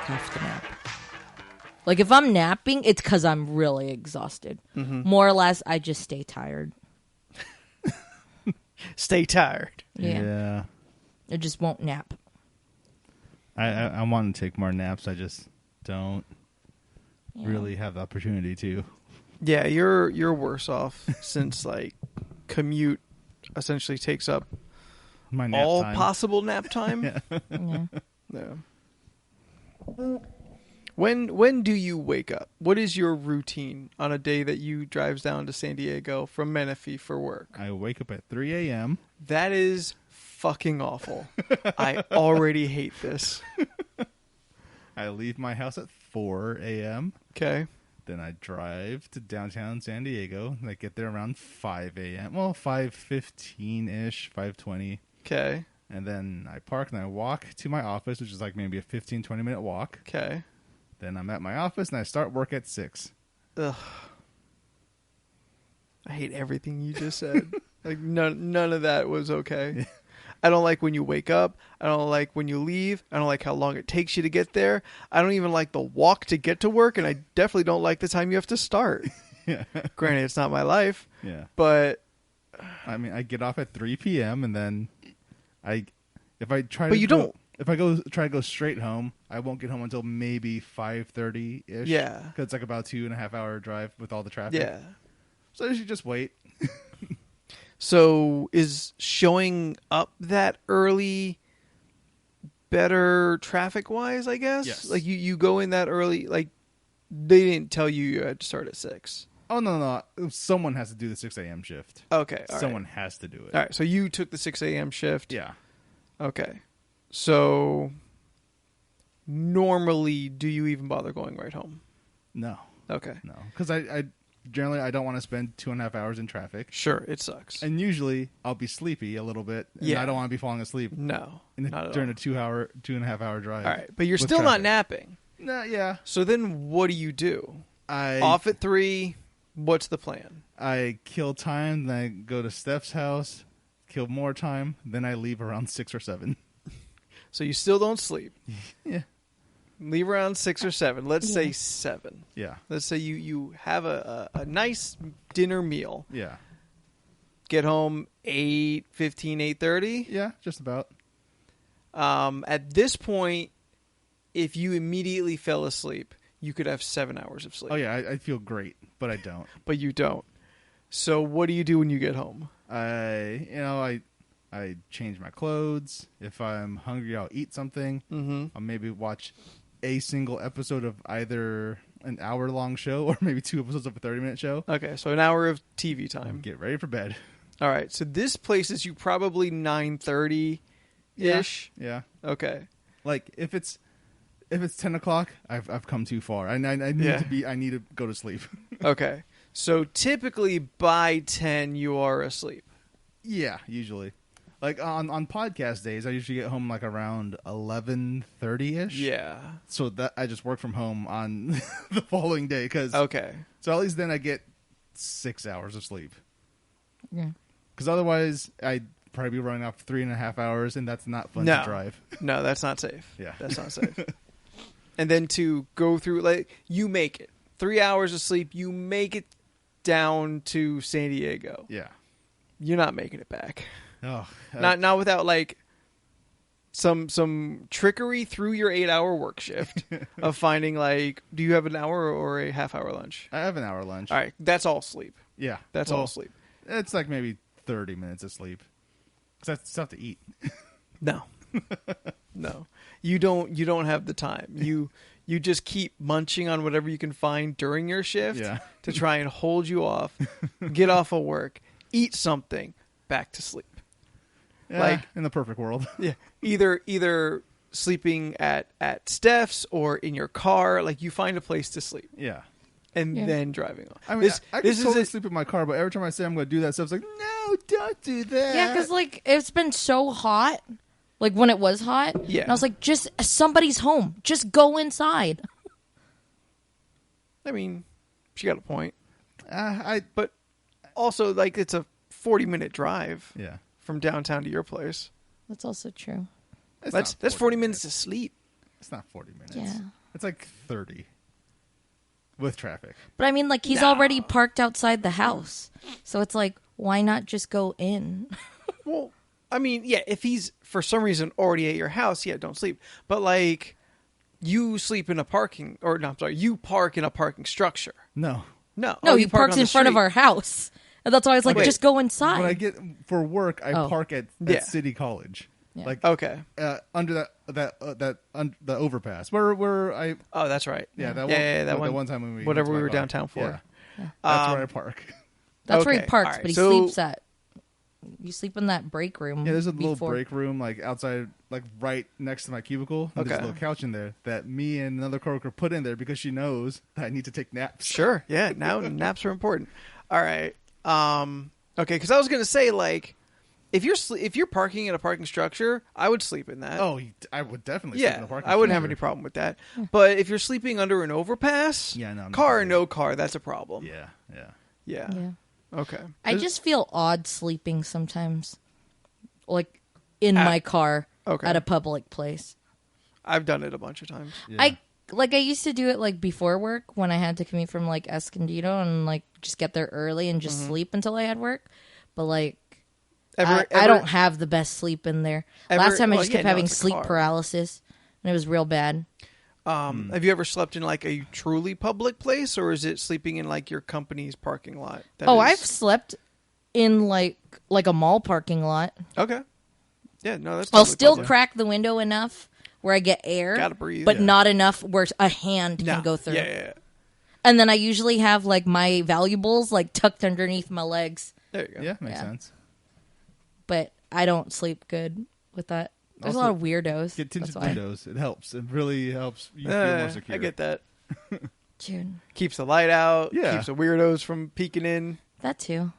have to nap. Like, if I'm napping, it's because I'm really exhausted. More or less, I just stay tired. Stay tired. Yeah. I just won't nap. I want to take more naps. I just don't really have the opportunity to. Yeah, you're worse off since, like, commute essentially takes up My nap all time. possible nap time. Yeah. When do you wake up? What is your routine on a day that you drives down to San Diego from Menifee for work? I wake up at 3 a.m. That is fucking awful. I already hate this. I leave my house at 4 a.m. Okay. Then I drive to downtown San Diego. And I get there around 5 a.m. Well, 5:15-ish, 5:20. Okay. And then I park and I walk to my office, which is like maybe a 15, 20-minute walk. Okay. Then I'm at my office and I start work at 6. Ugh. I hate everything you just said. Like, none of that was okay. I don't like when you wake up. I don't like when you leave. I don't like how long it takes you to get there. I don't even like the walk to get to work, and I definitely don't like the time you have to start. Yeah. Granted, it's not my life. Yeah. But I mean, I get off at 3 p.m. and then if I try to go straight home, I won't get home until maybe 5:30-ish. Yeah. Because it's like about a 2.5-hour drive with all the traffic. yeah. So I should just wait. So is showing up that early better traffic-wise, I guess? Yes. Like, you go in that early, like, they didn't tell you had to start at 6. Oh, no. Someone has to do the 6 a.m. shift. Okay. Someone has to do it. All right. So you took the 6 a.m. shift? Yeah. Okay. So normally, do you even bother going right home? No. Okay. No. Because I generally, I don't want to spend 2.5 hours in traffic. Sure. It sucks. And usually, I'll be sleepy a little bit. And Yeah. I don't want to be falling asleep No. Not at during all. a 2.5 hour drive. All right. But you're with still not traffic. napping. No, yeah. So then what do? I Off at 3. What's the plan? I kill time, then I go to Steph's house, kill more time, then I leave around 6 or 7. So you still don't sleep. Yeah. Leave around 6 or 7. Let's say 7. Yeah. Let's say you have a nice dinner meal. Yeah. Get home 8:15, 8:30. Yeah, just about. At this point, if you immediately fell asleep, you could have 7 hours of sleep. Oh, yeah, I feel great, but I don't. But you don't. So what do you do when you get home? I change my clothes. If I'm hungry, I'll eat something. Mm-hmm. I'll maybe watch a single episode of either an hour-long show or maybe 2 episodes of a 30-minute show. Okay, so an hour of TV time. Get ready for bed. All right, so this places you probably 9:30-ish. Yeah. Okay. Like, if it's 10 o'clock, I've come too far. I need to go to sleep. Okay. So typically by 10 you are asleep. Yeah, usually. Like on podcast days, I usually get home like around 11:30-ish. Yeah. So that I just work from home on the following day Okay. So at least then I get 6 hours of sleep. Yeah. Because otherwise I'd probably be running off 3.5 hours, and that's not fun to drive. No, that's not safe. Yeah. That's not safe. And then to go through, like, you make it 3 hours of sleep, you make it down to San Diego. Yeah. You're not making it back. Oh, Not without like some trickery through your 8-hour work shift of finding, like, do you have an hour or a half-hour lunch? I have an hour lunch. All right, that's all sleep. Yeah. That's all sleep. It's like maybe 30 minutes of sleep. Because that's stuff to eat. No. No. You don't have the time. You just keep munching on whatever you can find during your shift to try and hold you off, get off of work, eat something, back to sleep. Yeah, like in the perfect world. Yeah. Either sleeping at Steph's or in your car, like you find a place to sleep. Yeah. And then driving off. I mean, I can totally sleep in my car, but every time I say I'm going to do that stuff, it's like, no, don't do that. Yeah, because, like, it's been so hot. Like, when it was hot. Yeah. And I was like, just, somebody's home. Just go inside. I mean, she got a point. But also, like, it's a 40-minute drive. Yeah. From downtown to your place. That's also true. That's 40 minutes of sleep. It's not 40 minutes. Yeah. It's like 30 with traffic. But I mean, like, he's already parked outside the house. So it's like, why not just go in? Well, I mean, yeah, if he's for some reason already at your house, yeah, don't sleep. But like, you sleep in a parking, or no, I'm sorry, you park in a parking structure. No. No, he parks in front of our house. And that's why I was like, just go inside. When I get for work, I park at City College. Yeah. Like under the overpass where I. Oh, that's right. Yeah, that one time when we whatever we were downtown for. Yeah. That's where I park. That's where he parks, right, but he sleeps at. You sleep in that break room. Yeah, there's a little break room like outside, like right next to my cubicle. And there's a little couch in there that me and another coworker put in there because she knows that I need to take naps. Sure. Yeah. Now naps are important. All right. Okay. Because I was gonna say, like, if you're parking in a parking structure, I would sleep in that. Oh, I would definitely. Sleep in a parking structure. I wouldn't have any problem with that. But if you're sleeping under an overpass, car or no car, that's a problem. Yeah. Okay. I just feel odd sleeping sometimes, like in my car at a public place. I've done it a bunch of times. Yeah. I used to do it like before work when I had to commute from like Escondido and like just get there early and just sleep until I had work. But like, I don't have the best sleep in there. Last time I just kept having sleep paralysis, and it was real bad. Have you ever slept in like a truly public place, or is it sleeping in like your company's parking lot? I've slept in like a mall parking lot. Okay. Yeah, no, that's. I'll still crack the window enough where I get air, gotta breathe, but not enough where a hand can go through. Yeah. And then I usually have like my valuables like tucked underneath my legs. There you go. Yeah, makes sense. But I don't sleep good with that. There's also a lot of weirdos. Get tinted windows. It helps. It really helps you feel more secure. I get that. June. Keeps the light out. Yeah. Keeps the weirdos from peeking in. That too.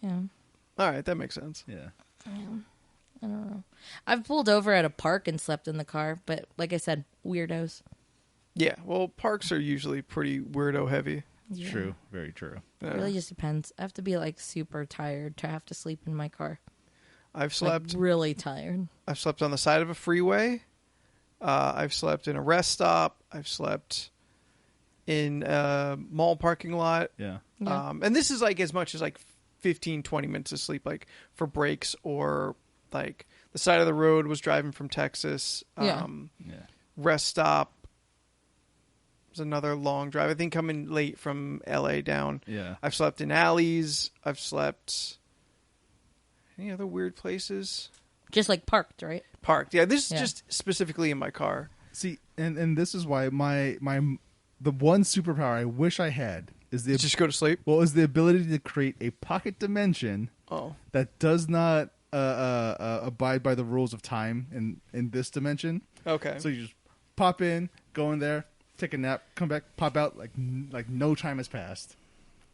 Yeah. All right, that makes sense. Yeah. I don't know. I've pulled over at a park and slept in the car, but like I said, weirdos. Yeah, well, parks are usually pretty weirdo heavy. Yeah. True. Very true. It really just depends. I have to be like super tired to have to sleep in my car. I've slept like, really tired. I've slept on the side of a freeway. I've slept in a rest stop. I've slept in a mall parking lot. Yeah. And this is like as much as like 15, 20 minutes of sleep, like for breaks, or like the side of the road was driving from Texas. Rest stop was another long drive. I think coming late from LA down. Yeah. I've slept in alleys. I've slept. Any other weird places? Just like parked, right? Parked. Yeah, this is just specifically in my car. See, and this is why the one superpower I wish I had is the just go to sleep. Well, is the ability to create a pocket dimension that does not abide by the rules of time in this dimension. Okay. So you just pop in, go in there, take a nap, come back, pop out like no time has passed.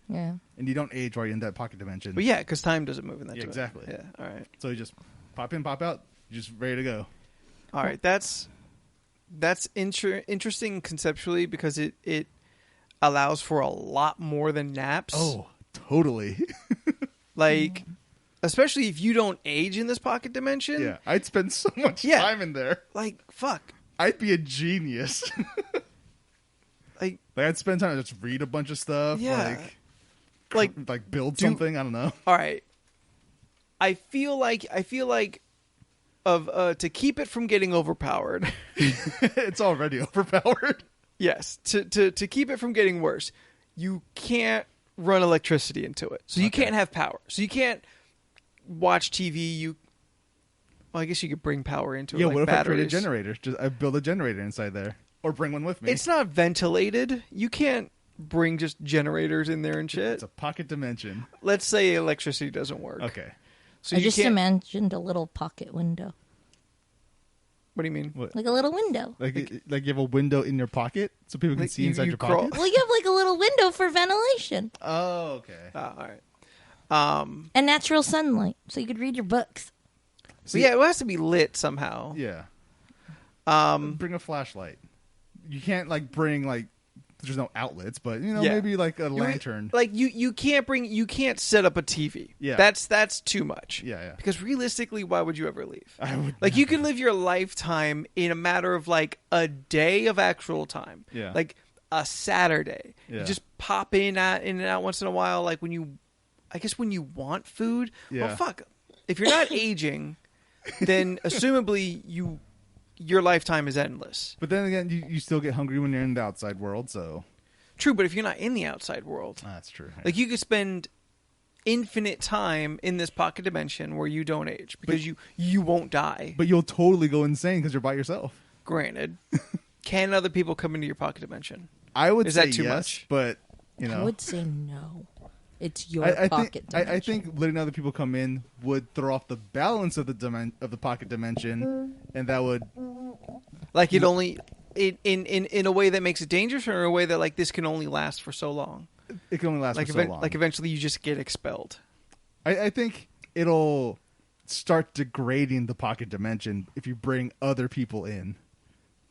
Yeah. And you don't age while you're in that pocket dimension. But yeah, because time doesn't move in that direction. Exactly. Yeah, all right. So you just pop in, pop out, you're just ready to go. All right, that's interesting conceptually because it allows for a lot more than naps. Oh, totally. Like, especially if you don't age in this pocket dimension. Yeah, I'd spend so much time in there. Like, fuck. I'd be a genius. like I'd spend time to just read a bunch of stuff. Yeah. Like build something. I don't know. All right. I feel like to keep it from getting overpowered. It's already overpowered. Yes. To keep it from getting worse, you can't run electricity into it. So you can't have power. So you can't watch TV. Well, I guess you could bring power into it. Yeah, like what if batteries. I create a generator? I build a generator inside there. Or bring one with me. It's not ventilated. You can't bring just generators in there and shit. It's a pocket dimension. Let's say electricity doesn't work. Okay. So I just imagined a little pocket window. What do you mean? What? Like a little window. Like you have a window in your pocket so people can see inside your pocket? Well, you have like a little window for ventilation. Oh, okay. All right. And natural sunlight so you could read your books. So yeah, it has to be lit somehow. Yeah. Bring a flashlight. You can't like bring like there's no outlets, but maybe like a lantern. Like you can't set up a TV. Yeah, that's too much. Yeah. Because realistically, why would you ever leave? I would like you can live your lifetime in a matter of like a day of actual time. Yeah, like a Saturday. Yeah. You just pop in and out once in a while. Like when you want food. Yeah. Well, fuck. If you're not aging, then assumably your lifetime is endless. But then again, you still get hungry when you're in the outside world, so... True, but if you're not in the outside world... That's true. Yeah. Like, you could spend infinite time in this pocket dimension where you don't age, because you won't die. But you'll totally go insane because you're by yourself. Granted. Can other people come into your pocket dimension? I would say that too yes, much? But, I would say no. It's your pocket dimension. I think letting other people come in would throw off the balance of the pocket dimension, and that would... Like it only... In a way that makes it dangerous, or in a way that like this can only last for so long? It can only last for so long. Like eventually you just get expelled. I think it'll start degrading the pocket dimension if you bring other people in.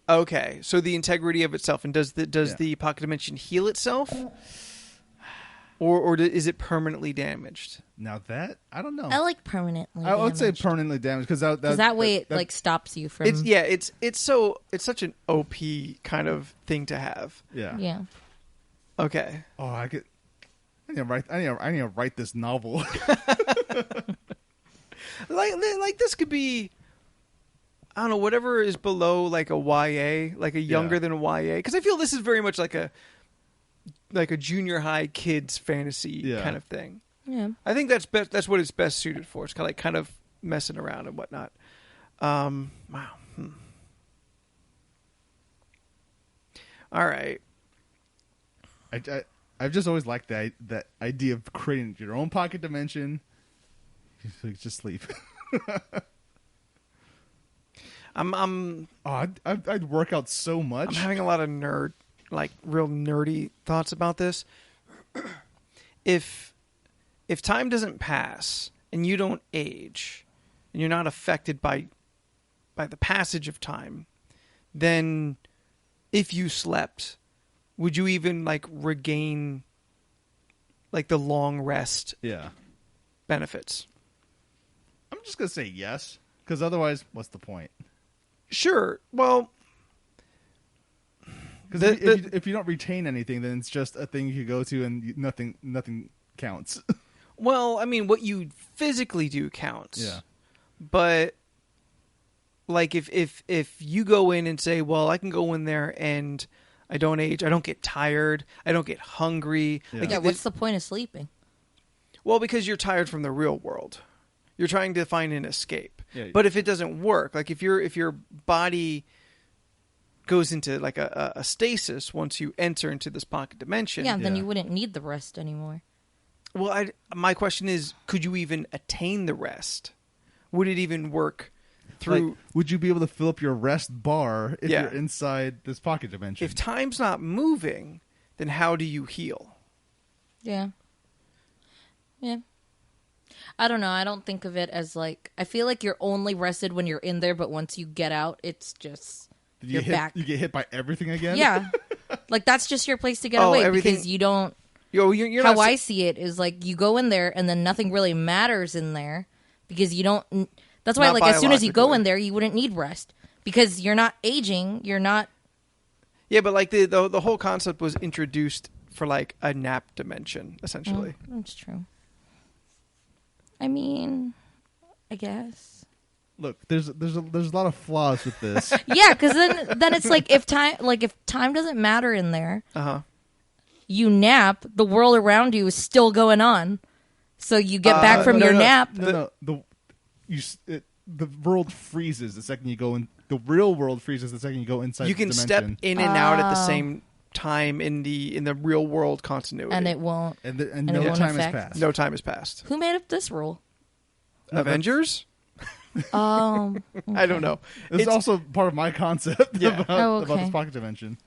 Okay, so the integrity of itself, and does the pocket dimension heal itself? Or is it permanently damaged? Now that I don't know. I like permanently. I would say permanently damaged because that way it like stops you from. It's such an OP kind of thing to have. Yeah. Yeah. Okay. Oh, I need to write this novel. like this could be, I don't know, whatever is below like a YA, like a younger than a YA, because I feel this is very much like a junior high kids fantasy kind of thing. Yeah, I think that's what it's best suited for. It's kind of messing around and whatnot. Wow. All right. I've just always liked that idea of creating your own pocket dimension. Just sleep. I'd work out so much. I'm having a lot of real nerdy thoughts about this. If time doesn't pass and you don't age and you're not affected by the passage of time, then if you slept, would you even like regain like the long rest benefits? I'm just going to say yes, because otherwise what's the point? Sure. Well, because if you don't retain anything, then it's just a thing you go to and nothing counts. Well, I mean, what you physically do counts. Yeah. But like if you go in and say, well, I can go in there and I don't age, I don't get tired, I don't get hungry. Yeah. Like, what's the point of sleeping? Well, because you're tired from the real world. You're trying to find an escape. Yeah. But if it doesn't work, like if your body goes into like a stasis once you enter into this pocket dimension. Yeah, then you wouldn't need the rest anymore. Well, my question is, could you even attain the rest? Would it even work through... Like, would you be able to fill up your rest bar if you're inside this pocket dimension? If time's not moving, then how do you heal? Yeah. Yeah. I don't know. I don't think of it as like... I feel like you're only rested when you're in there, but once you get out, it's just... You're back. You get hit by everything again? Yeah. Like, that's just your place to get away everything... because you don't... You're how I see it is like you go in there and then nothing really matters in there because you don't. That's why, like, as soon as you go in there, you wouldn't need rest because you're not aging. You're not. Yeah, but like the whole concept was introduced for like a nap dimension, essentially. That's true. I mean, I guess. Look, there's a lot of flaws with this. Yeah, because then it's like if time doesn't matter in there. You nap, the world around you is still going on. So you get back from your nap. No. The world freezes the second you go in. The real world freezes the second you go inside. You can step in and out at the same time in the real world continuity, and it won't. And no time has passed. No time has passed. Who made up this rule? Avengers. Okay. I don't know. It's also part of my concept about this pocket dimension.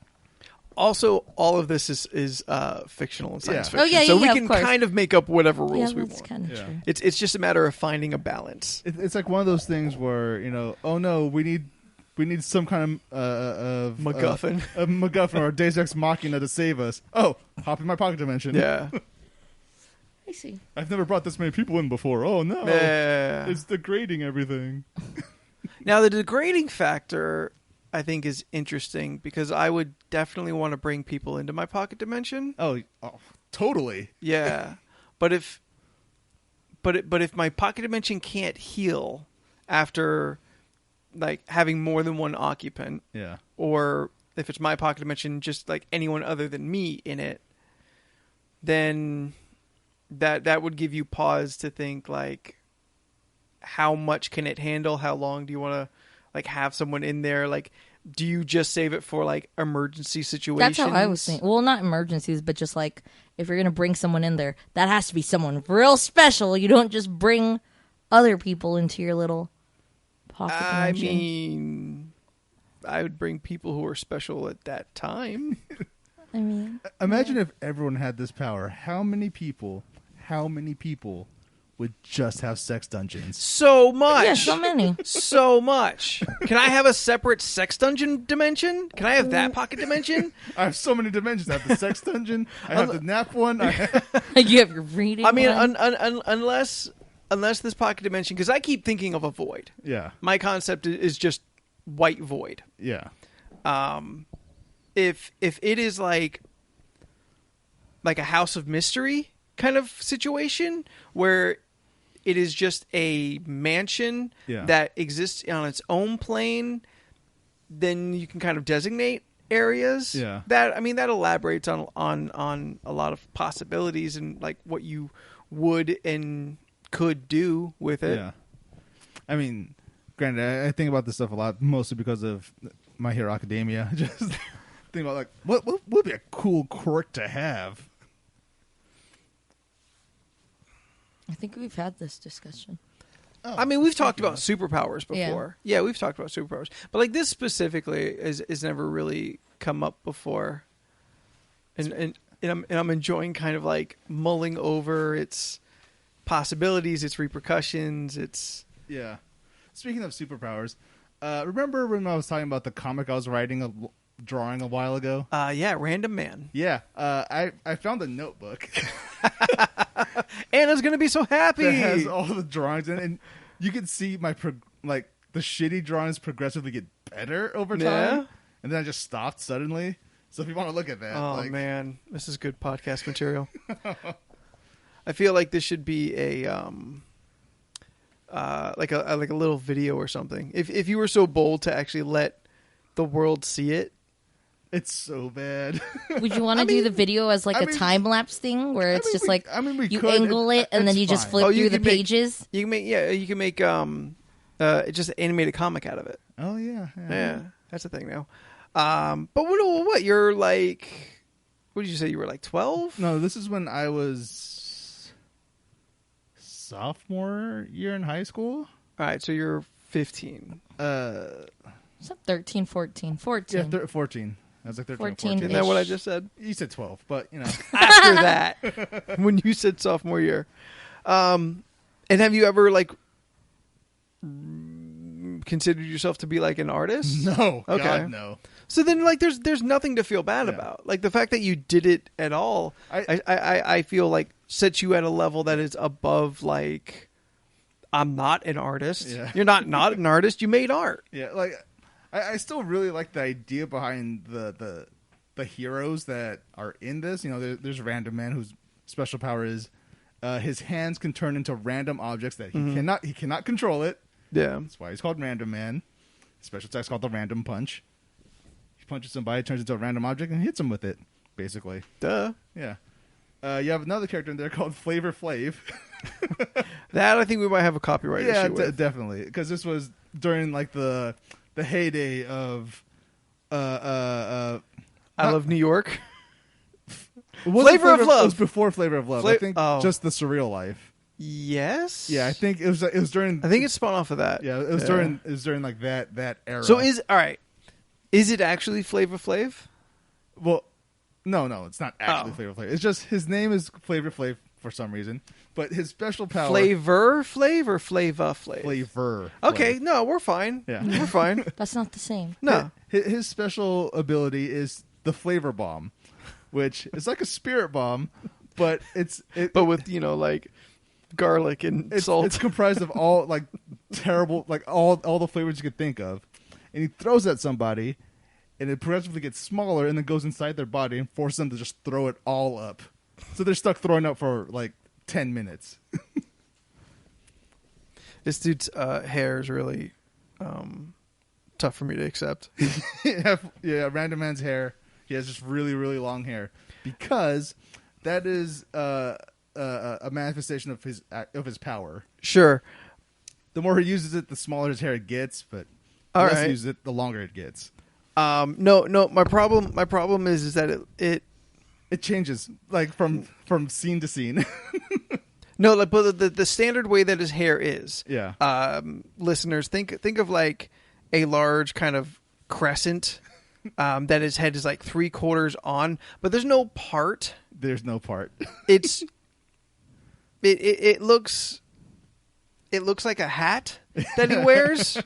Also, all of this is fictional and science fiction. Oh, yeah, so we of can course. kind of make up whatever rules we that's want. kind of true. It's just a matter of finding a balance. It's like one of those things where, oh no, we need We need some kind of MacGuffin. A MacGuffin or a Deus Ex Machina to save us. Oh, hop in my pocket dimension. Yeah. I see. I've never brought this many people in before. Oh, no. Yeah. It's degrading everything. Now, the degrading factor, I think, is interesting because I would definitely want to bring people into my pocket dimension. Oh totally. Yeah. But if my pocket dimension can't heal after like having more than one occupant, yeah, or if it's my pocket dimension just like anyone other than me in it, then that would give you pause to think like, how much can it handle? How long do you want to like have someone in there? Like, do you just save it for like emergency situations? That's how I was thinking. Well, not emergencies, but just like if you're going to bring someone in there, that has to be someone real special. You don't just bring other people into your little pocket dimension. I mean, I would bring people who are special at that time. I mean, imagine if everyone had this power. How many people would just have sex dungeons? So much. Yeah, so many. So much. Can I have a separate sex dungeon dimension? Can I have that pocket dimension? I have so many dimensions. I have the sex dungeon. I have the nap one. You have your reading. I mean, unless this pocket dimension, because I keep thinking of a void. Yeah. My concept is just white void. Yeah. If it is like a House of Mystery kind of situation where it is just a mansion that exists on its own plane, then you can kind of designate areas. Yeah. That elaborates on a lot of possibilities and like what you would and could do with it. Yeah. I mean, granted, I think about this stuff a lot, mostly because of My Hero Academia. Just think about like what would be a cool quirk to have. I think we've had this discussion. Oh, I mean, we've talked about superpowers before. Yeah, we've talked about superpowers. But like this specifically is never really come up before. And I'm enjoying kind of like mulling over its possibilities, its repercussions, its... Yeah. Speaking of superpowers, remember when I was talking about the comic I was drawing a while ago? Yeah, Random Man. Yeah. I found a notebook. Anna's gonna be so happy. That has all the drawings in it, and you can see my the shitty drawings progressively get better over time. Yeah. And then I just stopped suddenly. So if you want to look at that, man, this is good podcast material. I feel like this should be a like a little video or something. If you were so bold to actually let the world see it. It's so bad. Would you want to do the video as like a time lapse thing where it's just like you angle it and then you just flip through the pages? You can make just an animated comic out of it. Oh yeah. That's the thing now. But what you're like? What did you say? You were like 12? No, this is when I was sophomore year in high school. All right, so you're 15. What's up, 13, 14? 14. Yeah, 14. I was like 13 14 or 14. Isn't that what I just said? You said 12, but, you know. After that, when you said sophomore year. And have you ever, like, considered yourself to be, like, an artist? No. Okay. God, no. So then, like, there's nothing to feel bad about. Like, the fact that you did it at all, I feel like sets you at a level that is above, like, I'm not an artist. Yeah. You're not an artist. You made art. Yeah, like... I still really like the idea behind the heroes that are in this. You know, there's Random Man whose special power is his hands can turn into random objects that he cannot control it. Yeah, that's why he's called Random Man. His special attack's called the Random Punch. He punches somebody, turns into a random object, and hits him with it. Basically, duh. Yeah. You have another character in there called Flavor Flav. That I think we might have a copyright issue with. Definitely, because this was during like the heyday of I Love New York. Flavor of Love. It was before Flavor of Love. I think just The Surreal Life. Yes. Yeah, I think it was during. I think it spun off of that. Yeah, it was during like that era. So is it actually Flavor Flav? Well, no, it's not actually Flavor Flav. It's just his name is Flavor Flav for some reason. But his special power... Flavor. Okay, no, we're fine. Yeah. We're fine. That's not the same. No. His special ability is the flavor bomb, which is like a spirit bomb, but but with, like garlic and salt. It's comprised of all like terrible, like all the flavors you could think of. And he throws at somebody, and it progressively gets smaller and then goes inside their body and forces them to just throw it all up. So they're stuck throwing up for like 10 minutes. This dude's hair is really tough for me to accept. yeah, Random Man's hair. He has just really, really long hair because that is a manifestation of his power. Sure. The more he uses it, the smaller his hair gets, but the less he uses it, the longer it gets. No. My problem is that it changes like from scene to scene. No, like, but the standard way that his hair is. Yeah. Listeners, think of like a large kind of crescent. That his head is like 3/4 on, but there's no part. There's no part. It looks like a hat that he wears,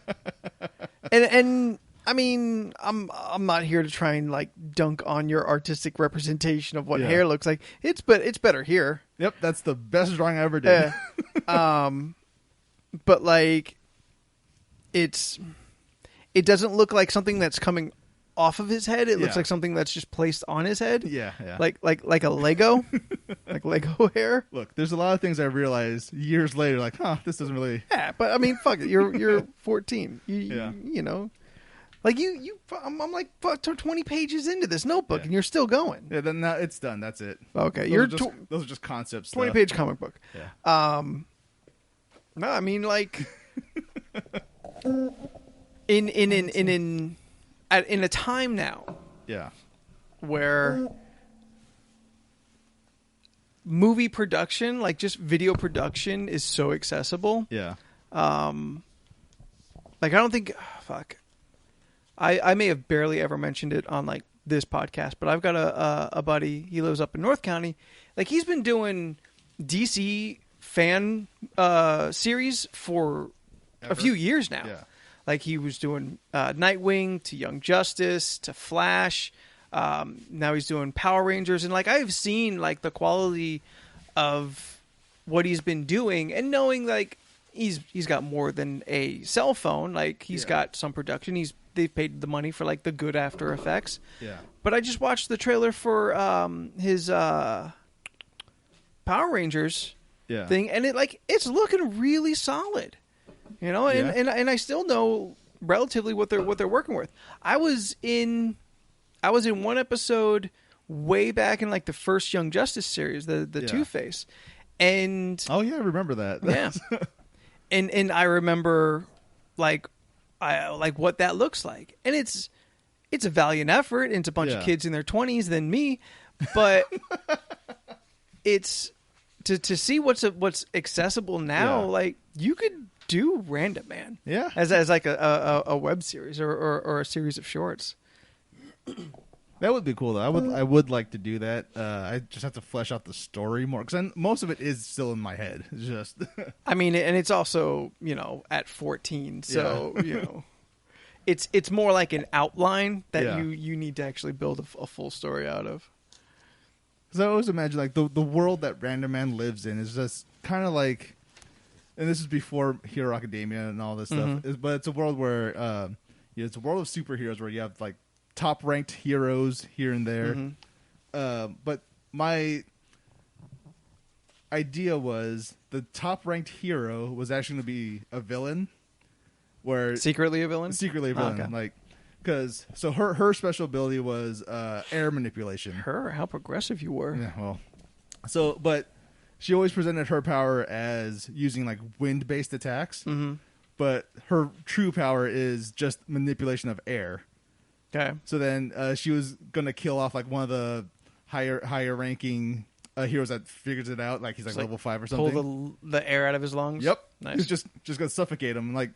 and I mean I'm not here to try and like dunk on your artistic representation of what hair looks like. It's better here. Yep, that's the best drawing I ever did. But like it doesn't look like something that's coming off of his head. It looks like something that's just placed on his head. Yeah. Like a Lego, like Lego hair. Look, there's a lot of things I realized years later. Like, this doesn't really. Yeah, but I mean, fuck it. You're 14. You know, like I'm like 20 pages into this notebook, and you're still going. Yeah, then it's done. That's it. Okay, those are just concepts. 20-page comic book. Yeah. No, I mean like in a time now, where movie production, like just video production, is so accessible. Yeah. Like I don't think, I may have barely ever mentioned it on like this podcast, but I've got a buddy. He lives up in North County. Like he's been doing DC fan series for a few years now. Yeah. Like he was doing Nightwing to Young Justice to Flash. Now he's doing Power Rangers, and like I've seen like the quality of what he's been doing, and knowing like he's got more than a cell phone. Like he's got some production. They've paid the money for like the good After Effects. Yeah. But I just watched the trailer for his Power Rangers thing, and it's looking really solid. You know, and I still know relatively what they're working with. I was in one episode way back in like the first Young Justice series, the Two-Face, and I remember that. Yeah, and I remember like what that looks like, and it's a valiant effort. And it's a bunch of kids in their 20s than me, but it's to see what's accessible now. Like you could do Random Man, as like a web series or a series of shorts. That would be cool though. I would like to do that. I just have to flesh out the story more because most of it is still in my head. It's just, I mean, and it's also at 14, so it's more like an outline that you need to actually build a full story out of. Because I always imagine like the world that Random Man lives in is just kind of like. And this is before Hero Academia and all this stuff. But it's a world where it's a world of superheroes where you have like top ranked heroes here and there. But my idea was the top ranked hero was actually going to be a villain, where secretly a villain. Okay. Like because her special ability was air manipulation. How progressive you were. Yeah. Well. But. She always presented her power as using like wind-based attacks, but her true power is just manipulation of air. Okay. So then she was gonna kill off like one of the higher ranking heroes that figures it out. Like he's like level 5 or something. Pull the air out of his lungs. Yep. Nice. He's just gonna suffocate him. Like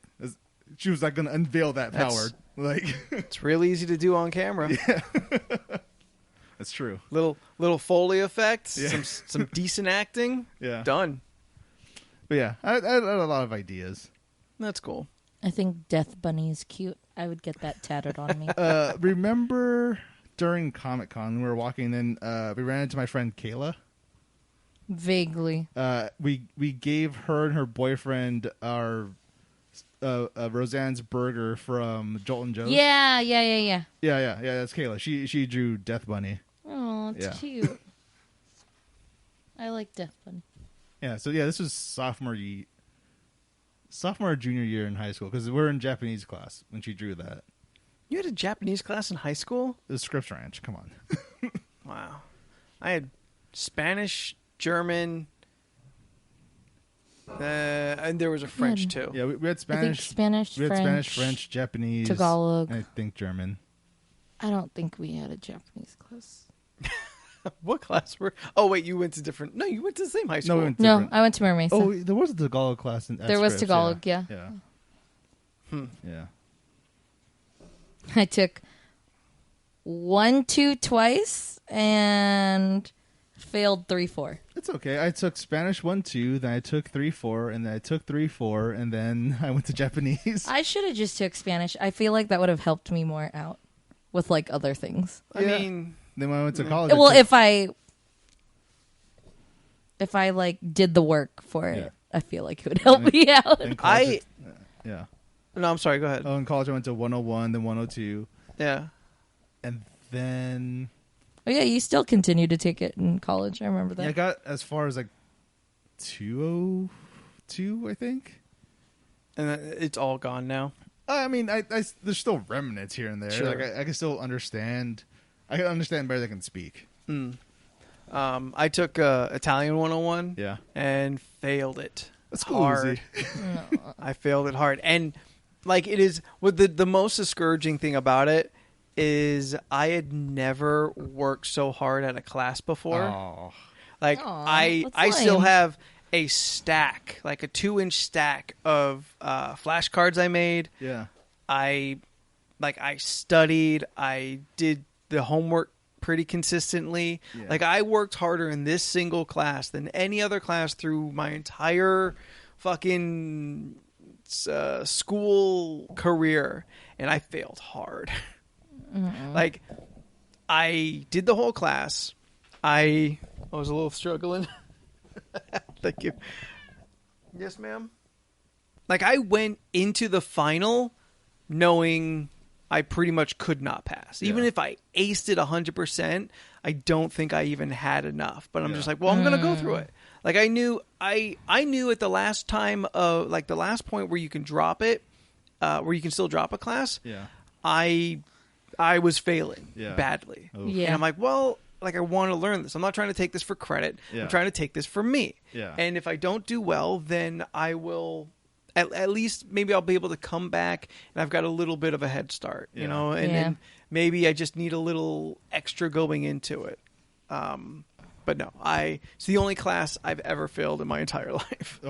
she was like gonna unveil that power. Like it's real easy to do on camera. Yeah. That's true. Little Foley effects, some decent acting. Yeah. Done. But yeah, I had a lot of ideas. That's cool. I think Death Bunny is cute. I would get that tatted on me. Remember during Comic-Con, we were walking in, we ran into my friend Kayla. Vaguely. We gave her and her boyfriend our Roseanne's burger from Jolt and Joe's. Yeah. Yeah, that's Kayla. She drew Death Bunny. Oh, it's cute. I like Death Bunny. Yeah, so this was sophomore or junior year in high school, because we're in Japanese class when she drew that. You had a Japanese class in high school? It was Scripps Ranch. Come on. Wow. I had Spanish, German, and there was a French too. Yeah, we had Spanish. Spanish, we had French, Spanish, French, Japanese, Tagalog. and I think German. I don't think we had a Japanese class. What class were? Oh wait, you went to different. No, you went to the same high school. No, I went to Mira Mesa. Oh, there was a Tagalog class in. There was Tagalog, yeah. Yeah. I took 1-2 twice and failed 3-4. It's okay. I took Spanish 1-2, then I took 3-4, and then I took 3-4, and then I went to Japanese. I should have just took Spanish. I feel like that would have helped me more out with like other things. I mean, then when I went to college. Well, if I like did the work for it, I feel like it would help me out. Yeah. No, I'm sorry. Go ahead. Oh, in college I went to 101, then 102. Yeah. And then. Oh yeah, you still continue to take it in college. I remember that. Yeah, I got as far as like 202, I think. And it's all gone now. I mean, there's still remnants here and there. Sure. Like I can still understand. I can understand better than I can speak. I took Italian 101. Yeah. And failed it. That's hard. No. I failed it hard, and like it is. What the most discouraging thing about it is, I had never worked so hard at a class before. Oh. Like I still have a stack, like a 2-inch stack of flashcards I made. Yeah. I studied. I did the homework pretty consistently. Yeah. Like I worked harder in this single class than any other class through my entire fucking school career, and I failed hard. Like I did the whole class. I was a little struggling. Thank you. Yes, ma'am. Like I went into the final knowing I pretty much could not pass. Even if I aced it 100%, I don't think I even had enough. But I'm just like, well, I'm going to go through it. Like I knew at the last time of like the last point where you can drop it, where you can still drop a class. Yeah. I was failing badly. Yeah. And I'm like, well, like I want to learn this. I'm not trying to take this for credit. I'm trying to take this for me. Yeah. And if I don't do well, then I will at least maybe I'll be able to come back and I've got a little bit of a head start, you know, and maybe I just need a little extra going into it. But no, it's the only class I've ever failed in my entire life.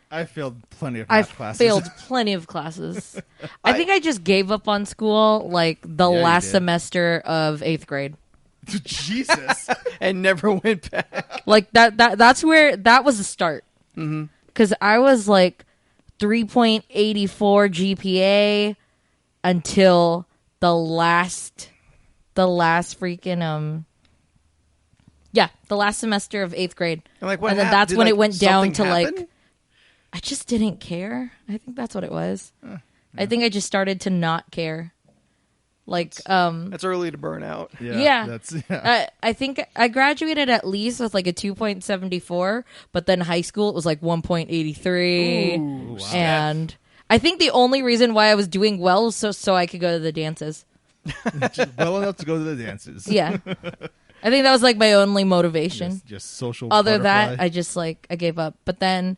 I failed plenty of math classes. I failed plenty of classes. I think I just gave up on school like the last semester of 8th grade. Jesus. And never went back. Like that's where that was the start. Mm-hmm. Because I was like 3.84 GPA until the last freaking the last semester of 8th grade. And like, what and then happened? that's when it went down to happen? like, I just didn't care. I think that's what it was. I think I just started to not care. Like, that's early to burn out. Yeah. I think I graduated at least with like a 2.74, but then high school it was like 1.83. Ooh, wow. And I think the only reason why I was doing well was so I could go to the dances. Well enough to go to the dances. Yeah. I think that was like my only motivation. Just social Other butterfly. that, I just like, I gave up. But then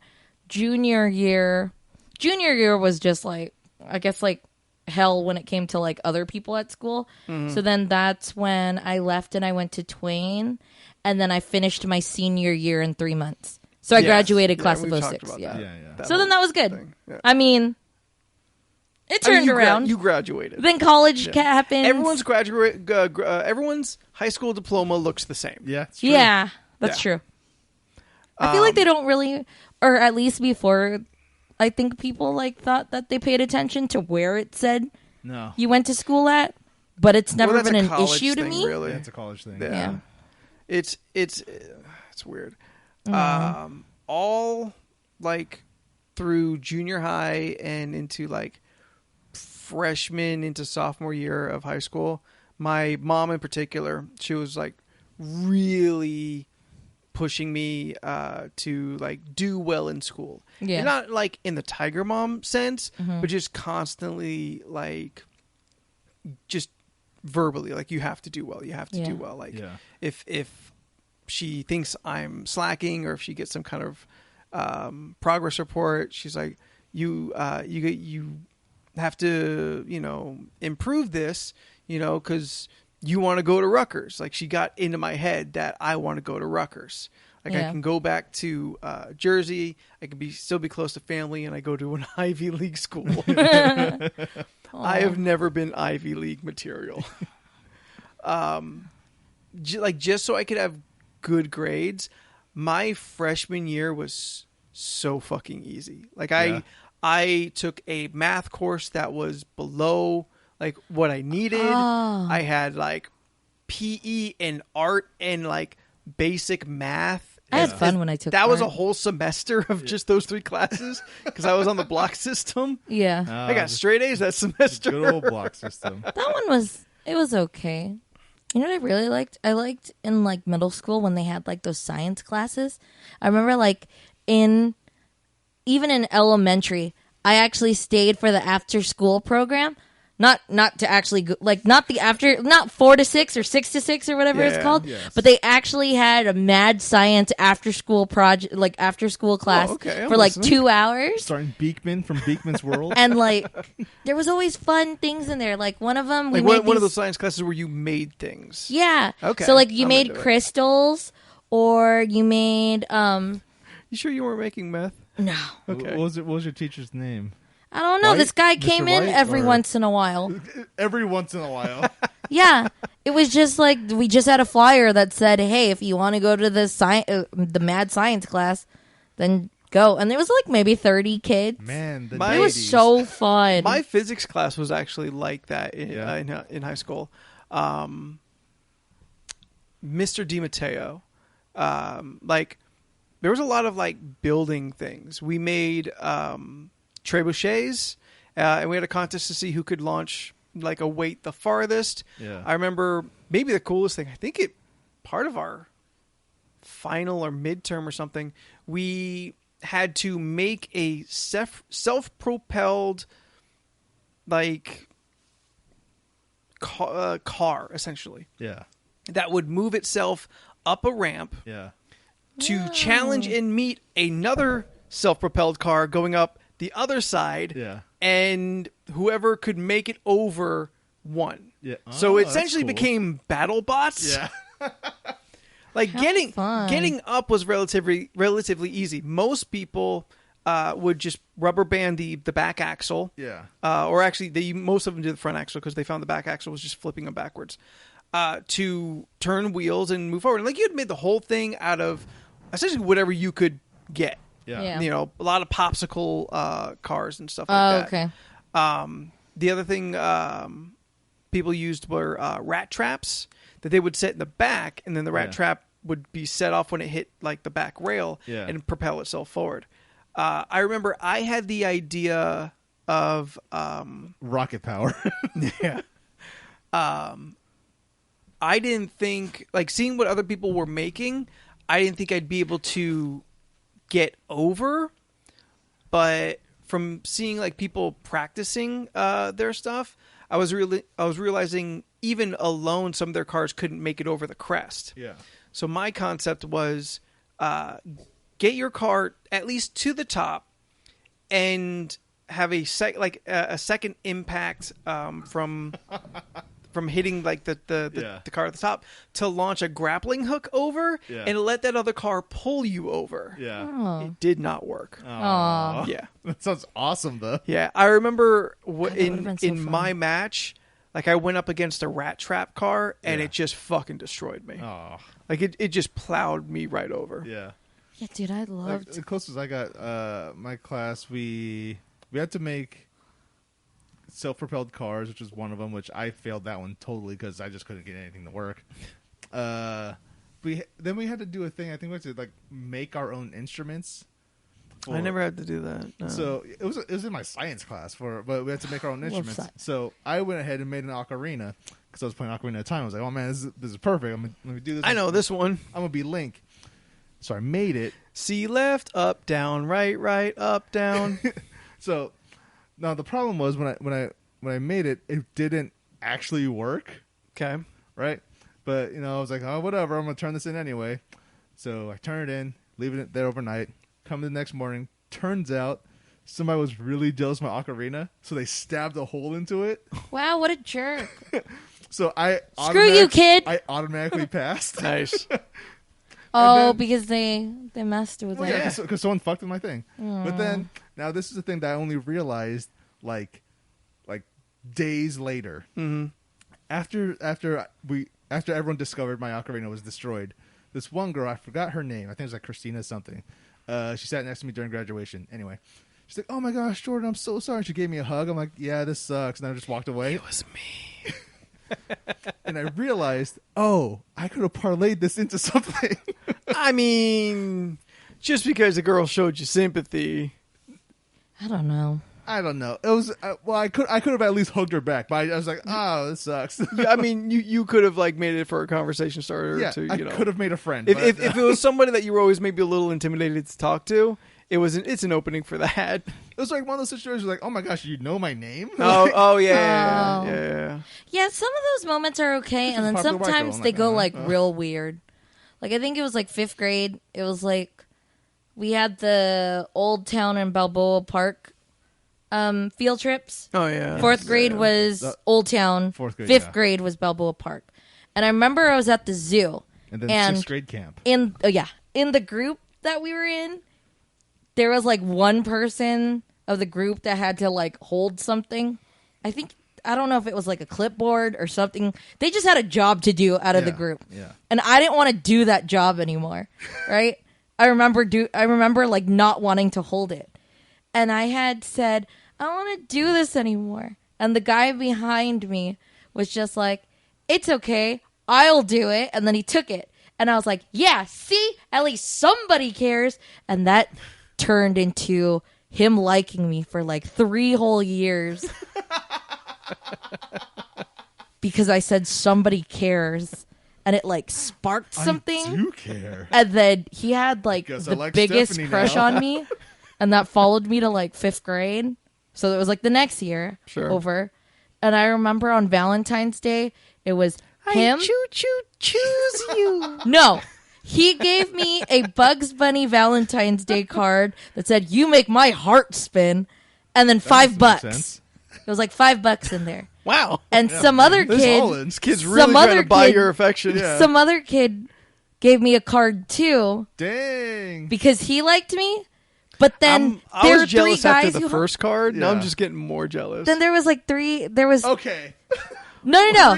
junior year was just like, I guess like hell when it came to like other people at school. Mm-hmm. So then that's when I left and I went to Twain, and then I finished my senior year in 3 months. So I graduated class of 06. Yeah. So then that was good. I mean, It turned around. You graduated. Then college happened. Everyone's high school diploma looks the same. Yeah, it's true. Yeah, that's true. I feel like they don't really, or at least before, I think people like thought that they paid attention to where it said you went to school at, but it's never been an issue to me. Really, it's a college thing. Yeah. It's weird. All like through junior high and into like freshman into sophomore year of high school, my mom in particular, she was like really pushing me to like do well in school. Yeah. And not like in the tiger mom sense, but just constantly like just verbally like you have to do well. You have to do well. Like if she thinks I'm slacking or if she gets some kind of progress report, she's like, you have to, improve this, because you want to go to Rutgers. Like she got into my head that I want to go to Rutgers. Like I can go back to Jersey. I can still be close to family, and I go to an Ivy League school. I have never been Ivy League material. Just so I could have good grades. My freshman year was so fucking easy. Like I took a math course that was below like what I needed. I had like PE and art and like basic math. I had fun when I took that. art. Was a whole semester of just those 3 classes because I was on the block system. Yeah. I got straight A's that semester. Good old block system. That one was okay. You know what I really liked? I liked in like middle school when they had like those science classes. I remember like even in elementary, I actually stayed for the after school program. Not to actually go, like not 4 to 6 or 6 to 6 or whatever it's called, but they actually had a mad science after school project, like after school class for like 2 hours. Starting Beekman from Beekman's World, and like there was always fun things in there. Like one of them, we made one of those science classes where you made things. Yeah. Okay. So like you made crystals, or you made. You sure you weren't making meth? No. Okay. What was your teacher's name? I don't know. White? This guy came in every once in a while. Every once in a while. Yeah. It was just like we just had a flyer that said, hey, if you want to go to the mad science class, then go. And there was like maybe 30 kids. Man, it was so fun. My physics class was actually like that in high school. Mr. DiMatteo. Like there was a lot of like building things. We made trebuchets, and we had a contest to see who could launch like a weight the farthest. Yeah. I remember maybe the coolest thing. I think part of our final or midterm or something, we had to make a self-propelled like car essentially. Yeah. That would move itself up a ramp. Yeah. To challenge and meet another self-propelled car going up the other side, and whoever could make it over won. Yeah. So it essentially became battle bots. Yeah. Like getting up was relatively easy. Most people would just rubber band the back axle. Yeah. Or actually, most of them did the front axle because they found the back axle was just flipping them backwards to turn wheels and move forward. And like you had made the whole thing out of essentially whatever you could get. Yeah. A lot of popsicle cars and stuff like that. Okay. The other thing people used were rat traps that they would set in the back, and then the rat trap would be set off when it hit like the back rail and propel itself forward. I remember I had the idea of rocket power. Yeah. I didn't think, like, seeing what other people were making, I didn't think I'd be able to get over, but from seeing like people practicing their stuff, I was realizing even alone some of their cars couldn't make it over the crest. Yeah. So my concept was get your car at least to the top and have a second impact from from hitting like the car at the top to launch a grappling hook over and let that other car pull you over. Yeah. Oh. It did not work. Aw. Yeah. That sounds awesome, though. Yeah. I remember been so in fun. my match, like I went up against a rat trap car and Yeah. it just fucking destroyed me. Oh. Like it just plowed me right over. Yeah. Yeah, dude, I loved. The closest I got, my class, we had to make self-propelled cars, which was one of them, which I failed that one totally because I just couldn't get anything to work. Then we had to do a thing. I think we had to like make our own instruments. I never had to do that. No. So it was in my science class but we had to make our own instruments. So I went ahead and made an ocarina because I was playing ocarina at the time. I was like, oh man, this is perfect. Let me do this. I know this one. I'm gonna be Link. So I made it. C left, up, down, right, up, down. So now the problem was when I made it, it didn't actually work. Okay. Right? But I was like, oh whatever, I'm gonna turn this in anyway. So I turn it in, leave it there overnight. Come the next morning, turns out somebody was really jealous of my ocarina, so they stabbed a hole into it. Wow, what a jerk! So Screw you, kid. I automatically passed. Nice. Oh, then, because they messed with well, it. yeah, because someone fucked with my thing. But then now this is the thing that I only realized like days later. Mm-hmm. After everyone discovered my ocarina was destroyed, this one girl, I forgot her name. I think it was like Christina something. She sat next to me during graduation. Anyway, she's like, "Oh my gosh, Jordan, I'm so sorry." She gave me a hug. I'm like, "Yeah, this sucks," and I just walked away. It was me. And I realized, oh, I could have parlayed this into something. I mean, just because a girl showed you sympathy. I don't know. I don't know. It was I could have at least hugged her back, but I was like, oh, this sucks. Yeah, I mean, you could have like made it for a conversation starter. Yeah, to, I could have made a friend. If it was somebody that you were always maybe a little intimidated to talk to, it's an opening for that. It was like one of those situations like, oh my gosh, you know my name? Yeah. Yeah, some of those moments are okay, and then sometimes they go like real weird. Like I think it was like 5th grade. It was like we had the Old Town and Balboa Park field trips. Oh yeah. 4th grade was Old Town. 4th grade, 5th grade was Balboa Park. And I remember I was at the zoo. And then 6th grade camp. In the group that we were in, there was like one person of the group that had to like hold something. I don't know if it was like a clipboard or something. They just had a job to do out of the group. Yeah. And I didn't want to do that job anymore. Right? I remember like not wanting to hold it. And I had said, I don't want to do this anymore. And the guy behind me was just like, it's okay. I'll do it. And then he took it. And I was like, yeah, see? At least somebody cares. And that turned into him liking me for like 3 whole years. Because I said somebody cares. And it like sparked something. I do care. And then he had like the biggest Stephanie crush on me. And that followed me to like 5th grade. So it was like the next year over. And I remember on Valentine's Day, it was him. Choose you. No. He gave me a Bugs Bunny Valentine's Day card that said, you make my heart spin. And then $5. It was like $5 in there. Wow. And some other kid. This kid's really trying to buy your affection. Yeah. Some other kid gave me a card too. Dang. Because he liked me. But then I there was jealous 3 guys after the first card. Now I'm just getting more jealous. Then there was like 3. There was okay. No.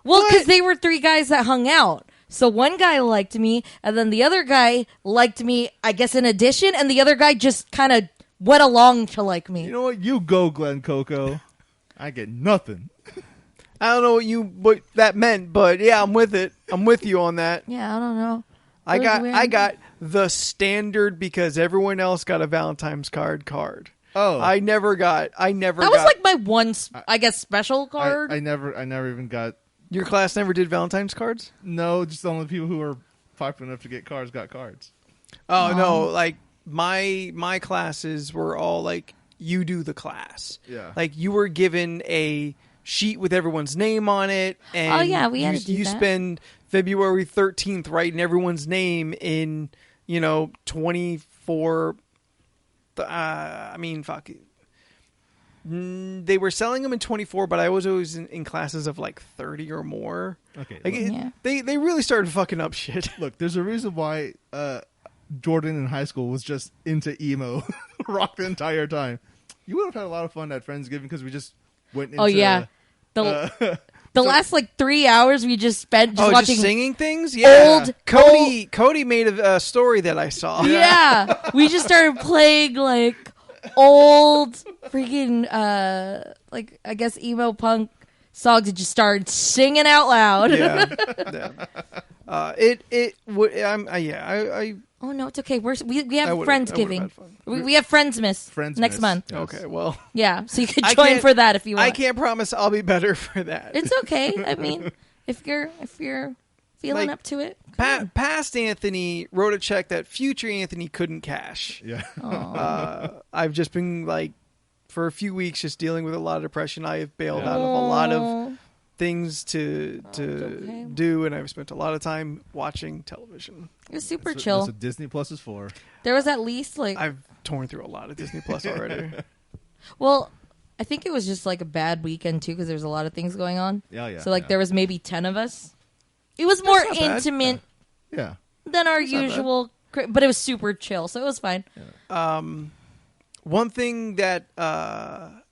Well, because they were 3 guys that hung out. So one guy liked me, and then the other guy liked me, I guess, in addition, and the other guy just kind of went along to like me. You know what? You go, Glenn Coco. I get nothing. I don't know what that meant, but yeah, I'm with it. I'm with you on that. Yeah, I don't know. I got the standard because everyone else got a Valentine's card. Oh, I never got. That was like my one, I guess, special card. I never even got. Your class never did Valentine's cards? No, just the only people who were popular enough to get cards got cards. Oh no, like my classes were all like you do the class. Yeah, like you were given a sheet with everyone's name on it, and we had to do that. You spend February 13th writing everyone's name in 24. I mean, fuck it. They were selling them in 24, but I was always in classes of like 30 or more. Okay. Like they really started fucking up shit. Look, there's a reason why Jordan in high school was just into emo rock the entire time. You would have had a lot of fun at Friendsgiving because we just went into... Oh, yeah. The last like 3 hours we just spent just watching... just singing things? Yeah. Cody made a story that I saw. Yeah. We just started playing like old freaking like I guess emo punk songs and just started singing out loud. Yeah. Oh no, it's okay. We have Friendsgiving. We have Friendsmas next month. Yes. Okay, well, yeah, so you could join for that if you want. I can't promise I'll be better for that. It's okay. I mean, if you're feeling up to it. Past Anthony wrote a check that future Anthony couldn't cash. Yeah. I've just been like for a few weeks just dealing with a lot of depression. I have bailed out of a lot of things to do, and I've spent a lot of time watching television. It was super chill. That's what Disney Plus is for. There was at least like I've torn through a lot of Disney Plus already. Well, I think it was just like a bad weekend too because there was a lot of things going on. Yeah. So like there was maybe 10 of us. It was more intimate than our usual, but it was super chill, so it was fine. Yeah. One thing that that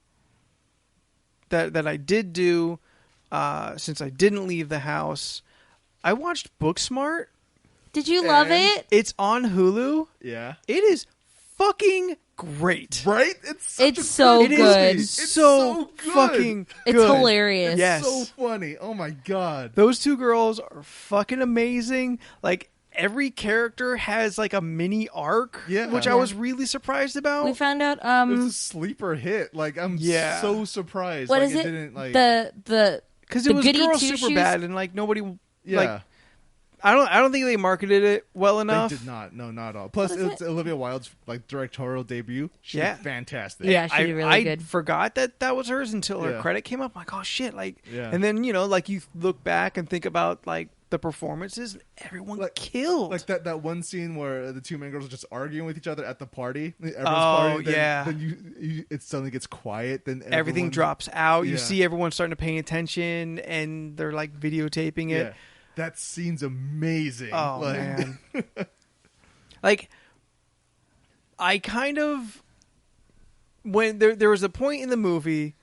I did do since I didn't leave the house, I watched Booksmart. Did you love it? It's on Hulu. Yeah. It is fucking great. Right? It's so good. It's so fucking good. It's hilarious. Yes. So funny. Oh my god. Those two girls are fucking amazing. Like every character has like a mini arc, which I was really surprised about. We found out it was a sleeper hit. Like I'm so surprised. What like, is it? Didn't, like, because it was Girls Super Bad and like nobody like I don't think they marketed it well enough. They did not. No, not at all. Plus, it's Olivia Wilde's like directorial debut. She's fantastic. Yeah, she did really good. I forgot that was hers until her credit came up. I'm like, oh shit! Like, and then like you look back and think about like the performances. Everyone killed. Like that one scene where the two main girls are just arguing with each other at the party. Party. Then it suddenly gets quiet. Then everything drops out. You see everyone starting to pay attention, and they're like videotaping it. Yeah. That scene's amazing. Oh, man. Like, I kind of... When there was a point in the movie,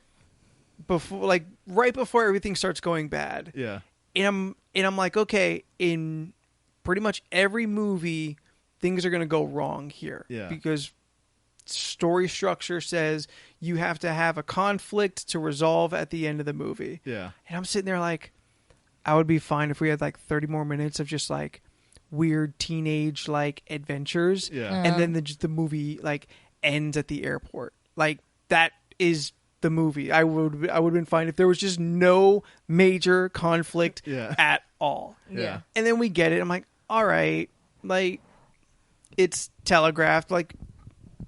before, like right before everything starts going bad. Yeah. And I'm like, okay, in pretty much every movie, things are going to go wrong here. Yeah. Because story structure says you have to have a conflict to resolve at the end of the movie. Yeah. And I'm sitting there like... I would be fine if we had like 30 more minutes of just like weird teenage like adventures, and then the movie like ends at the airport. Like that is the movie. I would have been fine if there was just no major conflict at all. Yeah, and then we get it. I'm like, all right, like it's telegraphed. Like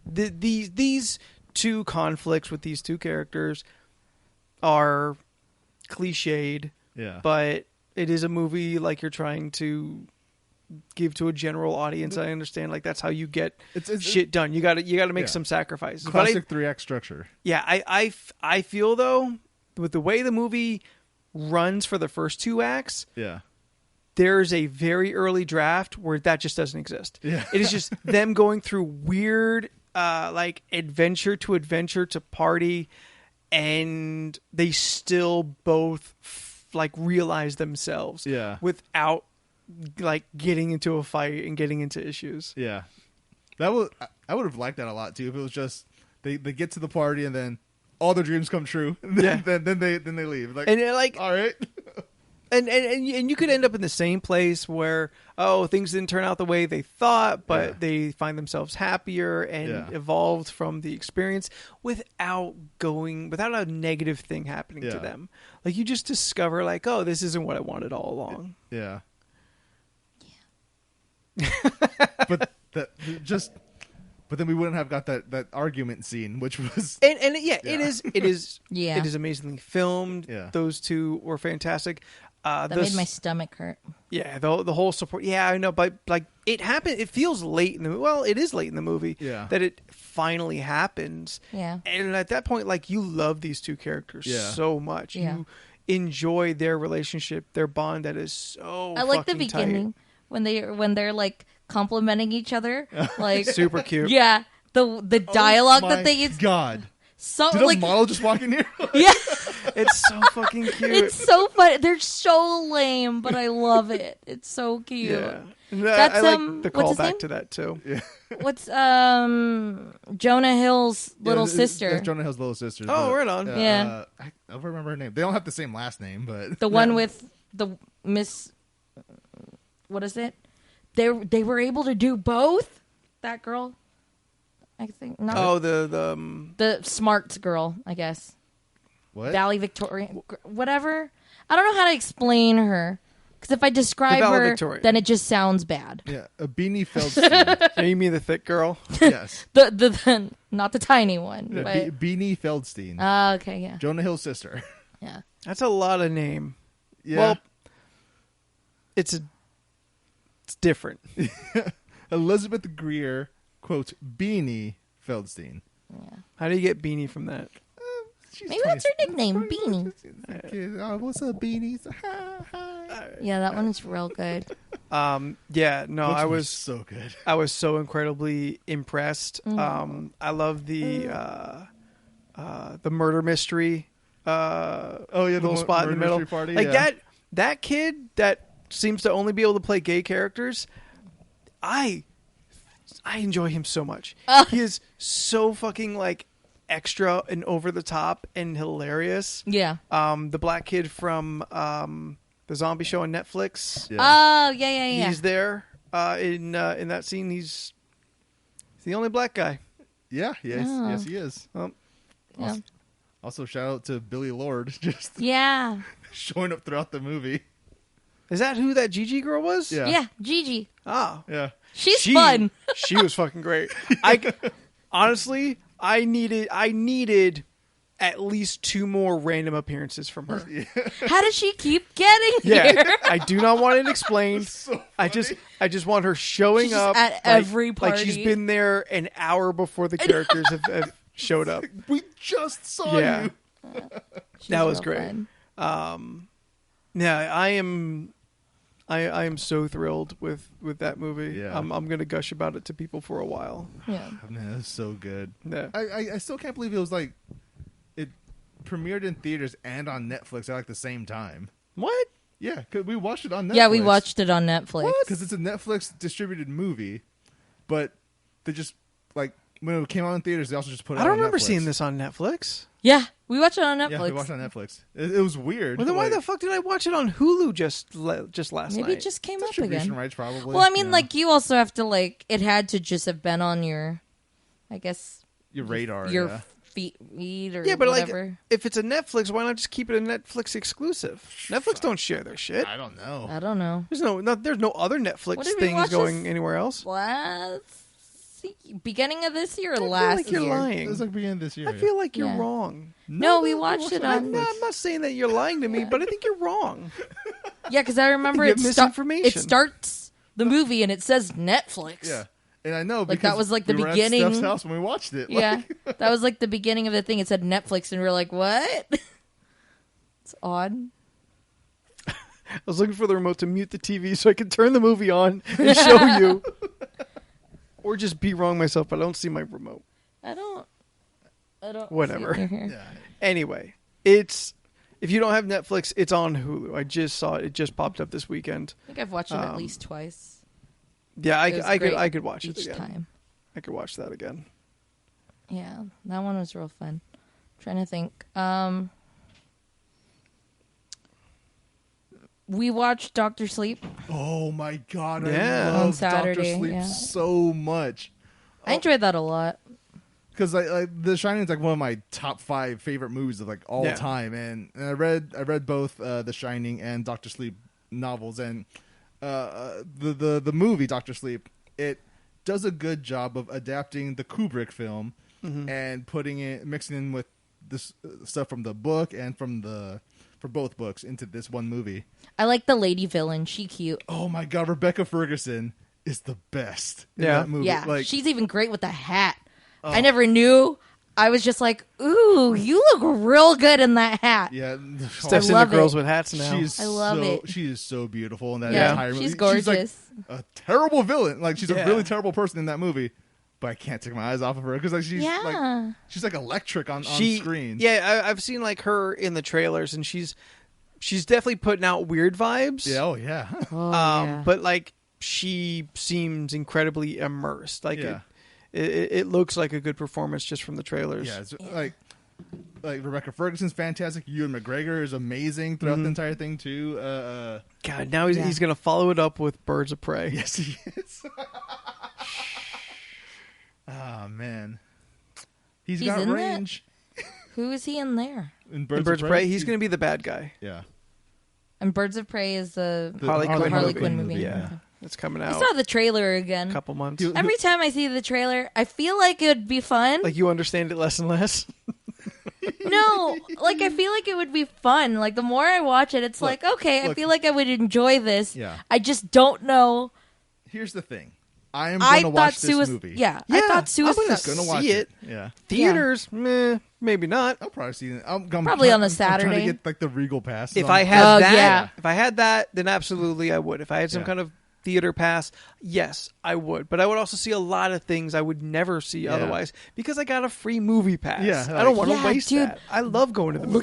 these two conflicts with these two characters are cliched. Yeah. But it is a movie like you're trying to give to a general audience. I understand like that's how you get shit done. You got to make some sacrifices. Classic 3-act structure. Yeah, I feel though with the way the movie runs for the first 2 acts, there's a very early draft where that just doesn't exist. Yeah. It is just them going through weird like adventure to party, and they still both like realize themselves without like getting into a fight and getting into issues. Yeah. I would have liked that a lot too if it was just they get to the party and then all their dreams come true. And then they leave. Like, and they're like, all right. And you could end up in the same place where things didn't turn out the way they thought, but they find themselves happier and evolved from the experience without a negative thing happening to them. Like you just discover like, oh, this isn't what I wanted all along. Yeah. But then we wouldn't have got that argument scene, which was it is amazingly filmed. Yeah. Those two were fantastic. That made my stomach hurt. Yeah, the whole support. Yeah, I know, but like it happened. It feels late in the well. It is late in the movie. Yeah. That it finally happens. Yeah. And at that point, like you love these two characters so much. Yeah. You enjoy their relationship, their bond that is so. I like the fucking beginning tight. when they're like complimenting each other, like Super cute. Yeah, the dialogue that they use. God. So, Did a model just walk in here? Yeah. It's so fucking cute. It's so funny. They're so lame, but I love it. It's so cute. Yeah. That's I like the what's his callback name? to that too. Yeah. What's Jonah Hill's little sister? That's Jonah Hill's little sister. Oh, right on. Yeah. I don't remember her name. They don't have the same last name, but The one with the Miss. What is it? They were able to do both. That girl, I think. Not the smarts girl, I guess. What? Valley Victoria, whatever. I don't know how to explain her because if I describe her, then it just sounds bad. Yeah, a Beanie Feldstein. You mean the thick girl? Yes. The not the tiny one. Yeah, But... Beanie Feldstein. Okay, yeah. Jonah Hill's sister. Yeah. That's a lot of name. Yeah. Well, it's different. Elizabeth Greer, quote, Beanie Feldstein. Yeah. How do you get Beanie from that? Maybe that's her nickname, Beanie. Oh, what's up, Beanies? Hi. Yeah, that one is real good. Yeah, no, Booksmart's I was so good. I was so incredibly impressed. I love the murder mystery. Little spot in the middle. Party, like that kid that seems to only be able to play gay characters. I enjoy him so much. He is so fucking like extra and over the top and hilarious. Yeah. The black kid from the zombie show on Netflix. Yeah. Oh, yeah. He's there in that scene. He's the only black guy. Yeah, yes, he is. Yeah. Also, shout out to Billy Lord, just showing up throughout the movie. Is that who that Gigi girl was? Yeah, Gigi. Oh. Yeah. She's fun. She was fucking great. Honestly, I needed at least 2 more random appearances from her. Yeah. How does she keep getting here? I do not want it explained. So I just want her showing up at every party. Like she's been there an hour before the characters have showed up. We just saw you. That was great. Yeah, I am so thrilled with that movie. Yeah. I'm gonna gush about it to people for a while. Yeah. Man, that's so good. Yeah. I still can't believe it was like it premiered in theaters and on Netflix at like the same time. What? Yeah, cause we watched it on Netflix. Yeah, we watched it on Netflix. Because it's a Netflix distributed movie, but they just like when it came out in theaters, they also just put it. I don't on remember Netflix. seeing this on Netflix. Yeah, we watched it on Netflix. Yeah, we watched it on Netflix. It was weird. Well, then why the fuck did I watch it on Hulu just last night? Maybe it just came up distribution again. rights, probably. Well, I mean, like you also have to like it had to just have been on your, I guess, your radar, your feed or but whatever. like if it's a Netflix, why not just keep it a Netflix exclusive? Netflix don't share their shit. I don't know. I don't know. There's no other Netflix What did we things watch going this anywhere else. Beginning of this year or I feel last like you're year? lying. It was like beginning of this year. I feel like you're Yeah. wrong. No, we watched it on. I'm not saying that you're lying to me, but I think you're wrong. Yeah, because I remember You it have misinformation. It starts the movie and it says Netflix. Yeah, and I know Like, because that was, like, the we were beginning. at Steph's house when we watched it. Yeah, that was like the beginning of the thing. It said Netflix, and we were like, "What?" It's odd. I was looking for the remote to mute the TV so I could turn the movie on and show you. Or just be wrong myself, but I don't see my remote. I don't. Whatever. See it here. Yeah. Anyway, if you don't have Netflix, it's on Hulu. I just saw it. It just popped up this weekend. I think I've watched it at least twice. Yeah, It was I great could watch it each again. time. I could watch that again. Yeah, that one was real fun. Trying to think. We watched Dr. Sleep. Oh my god! Yeah. I love On Saturday, Dr. Sleep yeah. so much. I enjoyed that a lot. Because like The Shining is like one of my top 5 favorite movies of like all time, and I read both The Shining and Dr. Sleep novels, and the movie Dr. Sleep, it does a good job of adapting the Kubrick film and mixing in with this stuff from the book and from the for both books into this one movie. I like the lady villain. She cute. Oh my god, Rebecca Ferguson is the best in that movie. Yeah, like, she's even great with the hat. I never knew. I was just like, ooh, you look real good in that hat. Yeah, Steph's into girls with hats now. I love it. She is so beautiful in that entire movie. She's gorgeous. She's like a terrible villain. Like, she's a really terrible person in that movie. But I can't take my eyes off of her because like she's like electric on screen. Yeah, I've seen like her in the trailers, and she's definitely putting out weird vibes. Yeah, oh yeah. But like she seems incredibly immersed. Like it looks like a good performance just from the trailers. Yeah, it's like Rebecca Ferguson's fantastic. Ewan McGregor is amazing throughout the entire thing too. God, now he's gonna follow it up with Birds of Prey. Yes, he is. Oh man, he's got range. Who is he in there? In Birds of Prey, he's going to be the bad guy. Yeah. And Birds of Prey is the Harley Quinn movie. Yeah, it's coming out. I saw the trailer again. A couple months. Every time I see the trailer, I feel like it would be fun. Like you understand it less and less. No, like I feel like it would be fun. Like the more I watch it, it's like okay, I feel like I would enjoy this. Yeah. I just don't know. Here's the thing. I am going to watch this movie. Yeah, I thought Suicide. I'm going to watch it. Yeah. Theaters, maybe not. I'll probably see it. Probably on a Saturday. I'm trying to get like the Regal pass. If I had that, then absolutely I would. If I had some kind of theater pass, yes, I would. But I would also see a lot of things I would never see otherwise because I got a free movie pass. Yeah, I don't want to waste that. I love going to the movies.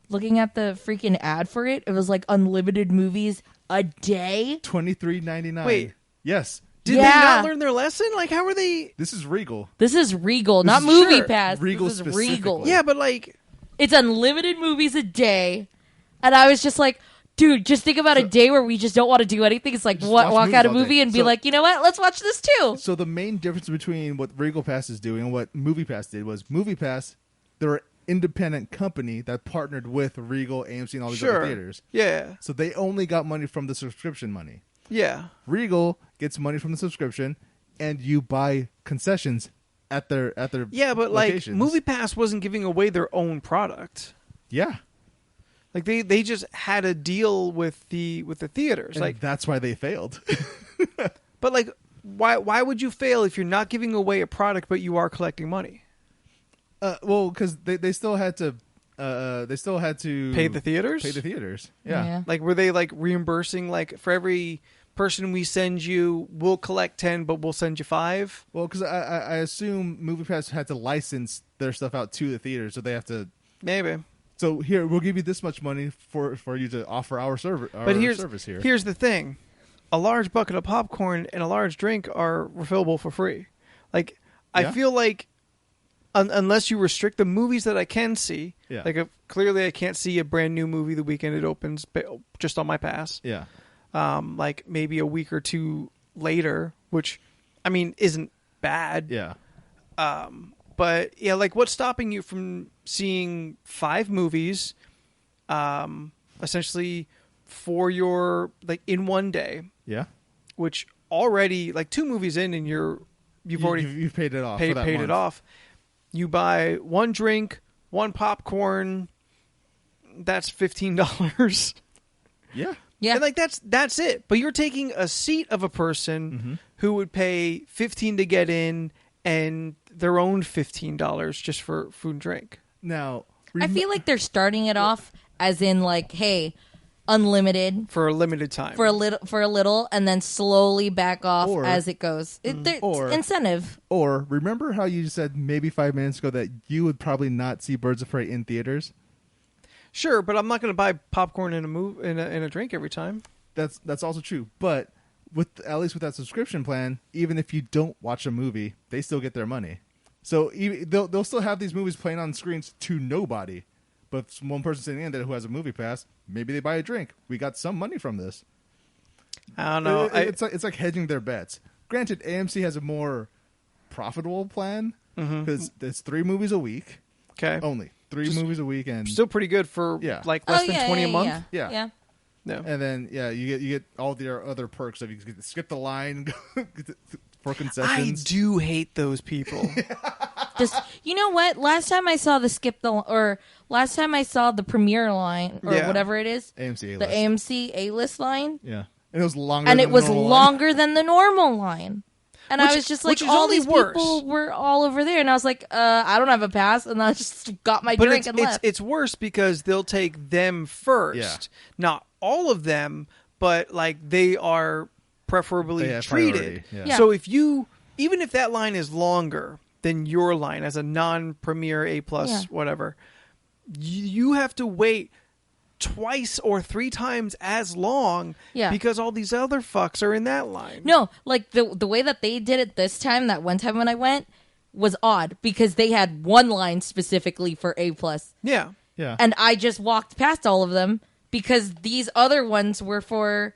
Looking at the freaking ad for it, it was like unlimited movies a day. $23.99. Wait, yes. Did they not learn their lesson? Like, how were they? This is Regal. This is Regal, not Movie Pass. Regal this is Regal. Yeah, but like, it's unlimited movies a day, and I was just like, dude, just think about a day where we just don't want to do anything. It's like walk out a movie and be like, you know what? Let's watch this too. So the main difference between what Regal Pass is doing and what Movie Pass did was Movie Pass, they're an independent company that partnered with Regal, AMC, and all these other theaters. Yeah. So they only got money from the subscription money. Yeah. Regal gets money from the subscription, and you buy concessions at their but locations. Like Movie Pass wasn't giving away their own product. Yeah. Like they just had a deal with the theaters. And like that's why they failed. But like why would you fail if you're not giving away a product but you are collecting money? Well, because they still had to pay the theaters. Pay the theaters. Yeah. Like were they like reimbursing like for every person we send you, we'll collect 10, but we'll send you 5? Well, because I assume MoviePass had to license their stuff out to the theaters, so they have to maybe. So here we'll give you this much money for you to offer our service. But service here. Here's the thing: a large bucket of popcorn and a large drink are refillable for free. Like I feel like. Unless you restrict the movies that I can see, like clearly I can't see a brand new movie the weekend it opens, just on my pass. Yeah, like maybe a week or two later, which I mean isn't bad. Yeah, but yeah, like what's stopping you from seeing 5 movies, essentially for your like in one day? Yeah, which already like 2 movies in, and you've already paid it off. Paid it off. You buy 1 drink, 1 popcorn. That's $15. Yeah. Yeah. And like that's it. But you're taking a seat of a person who would pay $15 to get in and their own $15 just for food and drink. Now, I feel like they're starting it off as in like, hey, unlimited for a limited time, for a little, and then slowly back off as it goes. Or incentive. Or remember how you said maybe 5 minutes ago that you would probably not see Birds of Prey in theaters? Sure, but I'm not going to buy popcorn and a drink every time. That's also true. But at least with that subscription plan, even if you don't watch a movie, they still get their money. So they'll still have these movies playing on screens to nobody. But if one person sitting in there who has a movie pass, maybe they buy a drink. We got some money from this. I don't know. It's like hedging their bets. Granted, AMC has a more profitable plan because it's 3 movies a week. Okay, only 3 movies a week, and still pretty good for like less than 20 a month. Yeah. And then you get all the other perks of you get to skip the line for concessions. I do hate those people. Just, you know what? Last time I saw last time I saw the premiere line or whatever it is, AMC A-list. The AMC A-list line. Yeah, and it was longer. And than it was the normal longer line. than the normal line. And I was just like, all these people were all over there, and I was like, I don't have a pass, and I just got my drink and left. It's worse because they'll take them first. Yeah. Not all of them, but like they are preferably treated. Yeah. So even if that line is longer than your line as a non-premier A+, whatever, you have to wait twice or three times as long because all these other fucks are in that line. No, like the way that they did it this time, that one time when I went, was odd because they had one line specifically for A+. Yeah. Yeah. And I just walked past all of them because these other ones were for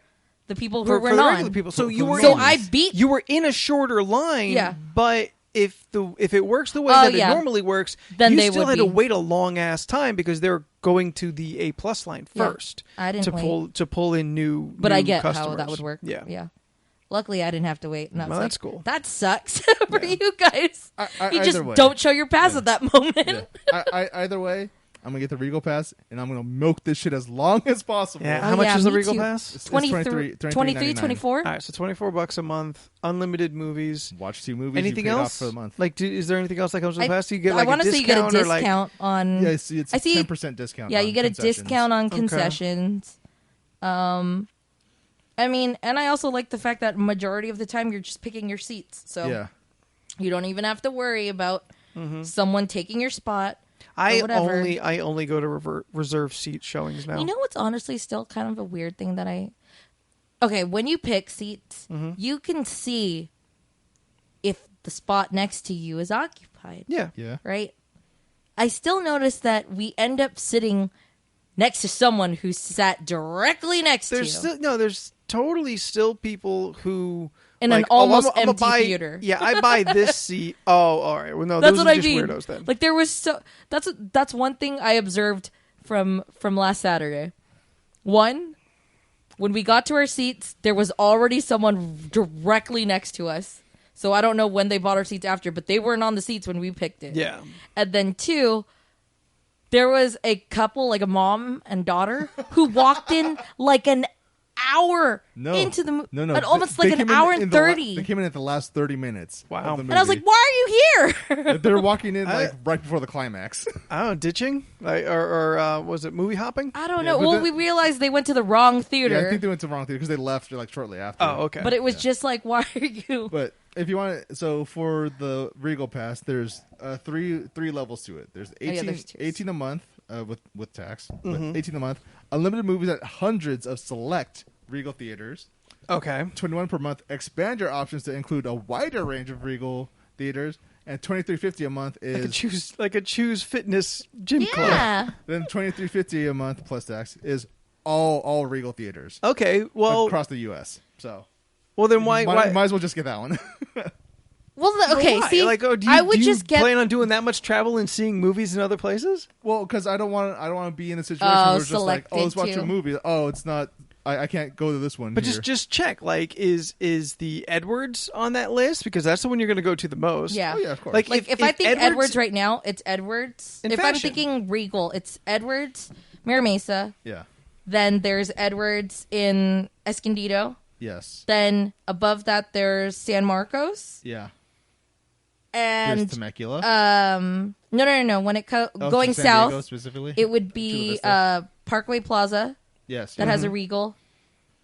the people who were the non. regular people. So you were in a shorter line, but if it works the way that it normally works, then you they still would had to wait a long ass time because they're going to the A+ line first. I didn't to pull in new But I get customers. how that would work. Yeah. Luckily, I didn't have to wait. And I was that's cool. That sucks for you guys. You just way. don't show your pass at that moment. Either way, I'm going to get the Regal Pass, and I'm going to milk this shit as long as possible. Yeah. How much is the Regal Pass? It's 23, 24? All right, so $24 a month, unlimited movies. Watch 2 movies. Anything you paid else off for the month. Like, is there anything else that comes with the pass? You get I want to say you get a discount on. Yeah, it's 10% discount. Yeah, you get a discount on concessions. I mean, and I also like the fact that majority of the time you're just picking your seats, so you don't even have to worry about someone taking your spot. I only go to reserve seat showings now. You know what's honestly still kind of a weird thing that okay, when you pick seats, you can see if the spot next to you is occupied. Yeah. Right? I still notice that we end up sitting next to someone who sat directly next to you. There's totally still people who in an almost empty theater. Yeah, I buy this seat. Oh, all right. Well, no, that's those what are just I mean. Weirdos then. Like there was that's one thing I observed from last Saturday. One, when we got to our seats, there was already someone directly next to us. So I don't know when they bought our seats after, but they weren't on the seats when we picked it. Yeah. And then two, there was a couple, like a mom and daughter, who walked in like an hour into the movie. No. Almost like an hour and 30. They came in at the last 30 minutes. Wow. Of the movie. And I was like, why are you here? They're walking in like right before the climax. I don't know, ditching? Or was it movie hopping? I don't know. Well, we realized they went to the wrong theater. Yeah, I think they went to the wrong theater because they left like shortly after. Oh, okay. But it was just like, why are you? But if you want so for the Regal Pass, there's three levels to it. There's 18 a month with tax. But 18 a month. Unlimited movies at hundreds of select Regal theaters. Okay. 21 per month. Expand your options to include a wider range of Regal theaters. And $23.50 a month is like a choose fitness gym club. Then $23.50 a month plus tax is all Regal theaters. Okay, well across the U.S. So, well then why might as well just get that one. Well, okay. Why? See, like, do you plan on doing that much travel and seeing movies in other places? Well, because I don't want to be in a situation where it's just like, let's watch a movie. Oh, it's not. I can't go to this one. But just check. Like, is the Edwards on that list? Because that's the one you're going to go to the most. Yeah. Oh, yeah, of course. Like if I think Edwards right now, it's Edwards. If fashion. I'm thinking Regal, it's Edwards, Mira Mesa. Yeah. Then there's Edwards in Escondido. Yes. Then above that, there's San Marcos. Yeah. And there's Temecula. No. When it going San south, Diego specifically, it would be Parkway Plaza. Yes. That has a Regal.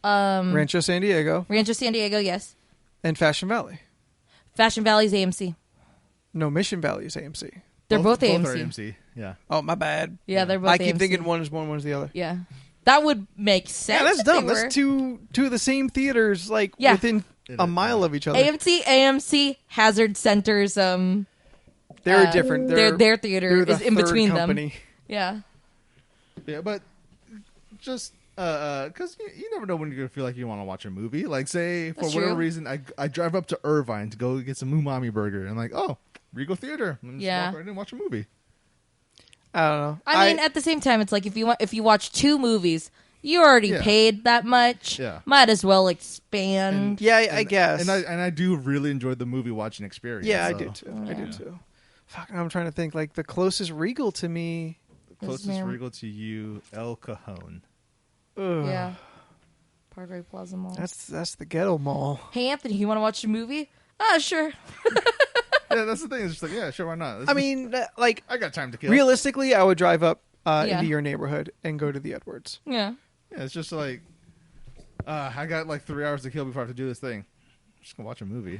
Rancho San Diego. Yes. And Fashion Valley. Fashion Valley's AMC. No, Mission Valley is AMC. They're both AMC. Both are AMC. Yeah. Oh, my bad. Yeah, they're both I keep AMC. thinking one is one, one's the other. Yeah. That would make sense. Yeah, that's dumb. That's two of the same theaters, like within a mile of each other. AMC, Hazard Centers. They're different. Their theater is in between company. them. Yeah. Yeah, but just because you never know when you're gonna feel like you want to watch a movie. Like, say for whatever reason, I drive up to Irvine to go get some umami burger, and like, oh, Regal Theater. And just walk right in and watch a movie. I don't know. I mean, at the same time, it's like if you watch two movies, you already paid that much. Yeah. Might as well expand. I guess. And I do really enjoy the movie watching experience. Yeah, so. I do too. I do too. Fuck, I'm trying to think. Like the closest Regal to me. The closest Regal to you, El Cajon. Ugh. Yeah. Parkway Plaza Mall. That's the ghetto mall. Hey, Anthony, you want to watch a movie? Sure. Yeah, that's the thing. It's just like, yeah, sure, why not? I mean, like, I got time to kill. Realistically, I would drive up into your neighborhood and go to the Edwards. Yeah. Yeah, it's just like, I got like 3 hours to kill before I have to do this thing. I'm just gonna watch a movie.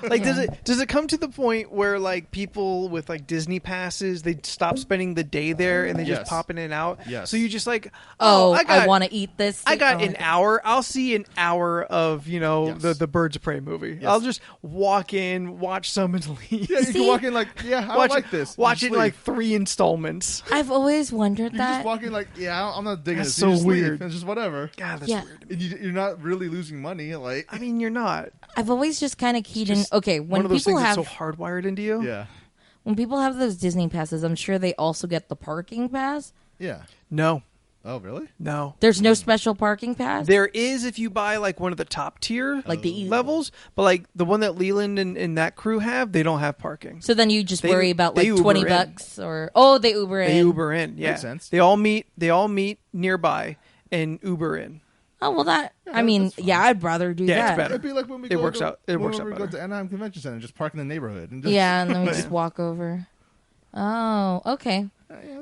Like, does it come to the point where like people with like Disney passes, they stop spending the day there and they just pop in and out? Yes. So you just like, I want to eat this. I got an hour. I'll see an hour of the Birds of Prey movie. Yes. I'll just walk in, watch some, and leave. Yeah, you can walk in like, I like this. Watch it in like 3 installments. I've always wondered you that. Just walk in like, I'm not digging this. So you weird. It's just whatever. God, that's weird. And you're not really losing money. Like, I mean, you're not. I've always just kind of keyed in. Okay, when one of those people things have that's so hardwired into you. Yeah. When people have those Disney passes, I'm sure they also get the parking pass. Yeah. No. Oh, really? No. There's no special parking pass? There is if you buy like one of the top tier like the levels, but like the one that Leland and that crew have, they don't have parking. So then you just worry about like $20 or they Uber in. They Uber in, yeah. Makes sense. They all meet nearby and Uber in. Oh, well, I'd rather do that. It's better. It'd be like when we It works out go better. to Anaheim Convention Center, just park in the neighborhood. And and then we just walk over. Oh, okay.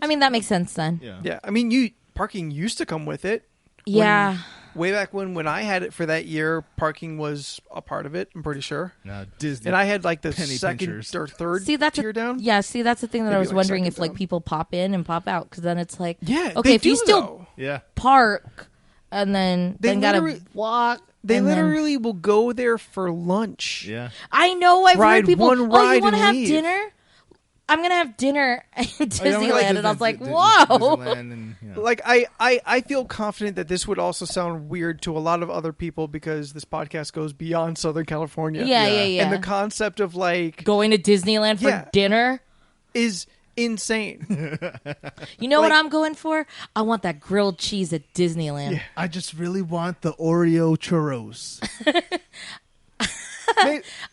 I mean, that makes sense then. Yeah. I mean, parking used to come with it. Yeah. Way back when I had it for that year, parking was a part of it, I'm pretty sure. No, Disney. And I had like the second pinchers. or third tier down. Yeah, that's the thing that Maybe I was like wondering if second like down. people pop in and pop out, because then it's like, yeah, okay, if do, you still park and then gotta walk. They literally will go there for lunch. Yeah. I know. I've heard people, you want to have dinner? I'm going to have dinner in Disneyland. And I was like, whoa. Disneyland and, Like, I feel confident that this would also sound weird to a lot of other people because this podcast goes beyond Southern California. Yeah. And the concept of, like... going to Disneyland for dinner? Is insane. You know what I'm going for? I want that grilled cheese at Disneyland. Yeah. I just really want the Oreo churros.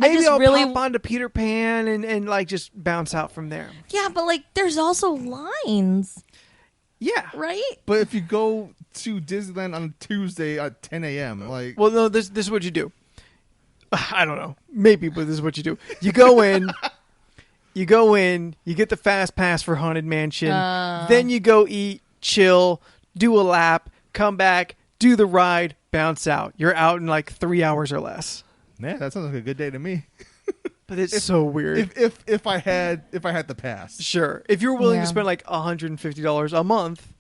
Maybe I'll pop onto Peter Pan and like just bounce out from there. Yeah, but like there's also lines. Yeah. Right? But if you go to Disneyland on Tuesday at 10 a.m., like... Well, no, this is what you do. I don't know. Maybe, but this is what you do. You go in... You get the fast pass for Haunted Mansion, then you go eat, chill, do a lap, come back, do the ride, bounce out. You're out in like 3 hours or less. Yeah, that sounds like a good day to me. But it's so weird. If I had the pass. Sure. If you're willing to spend like $150 a month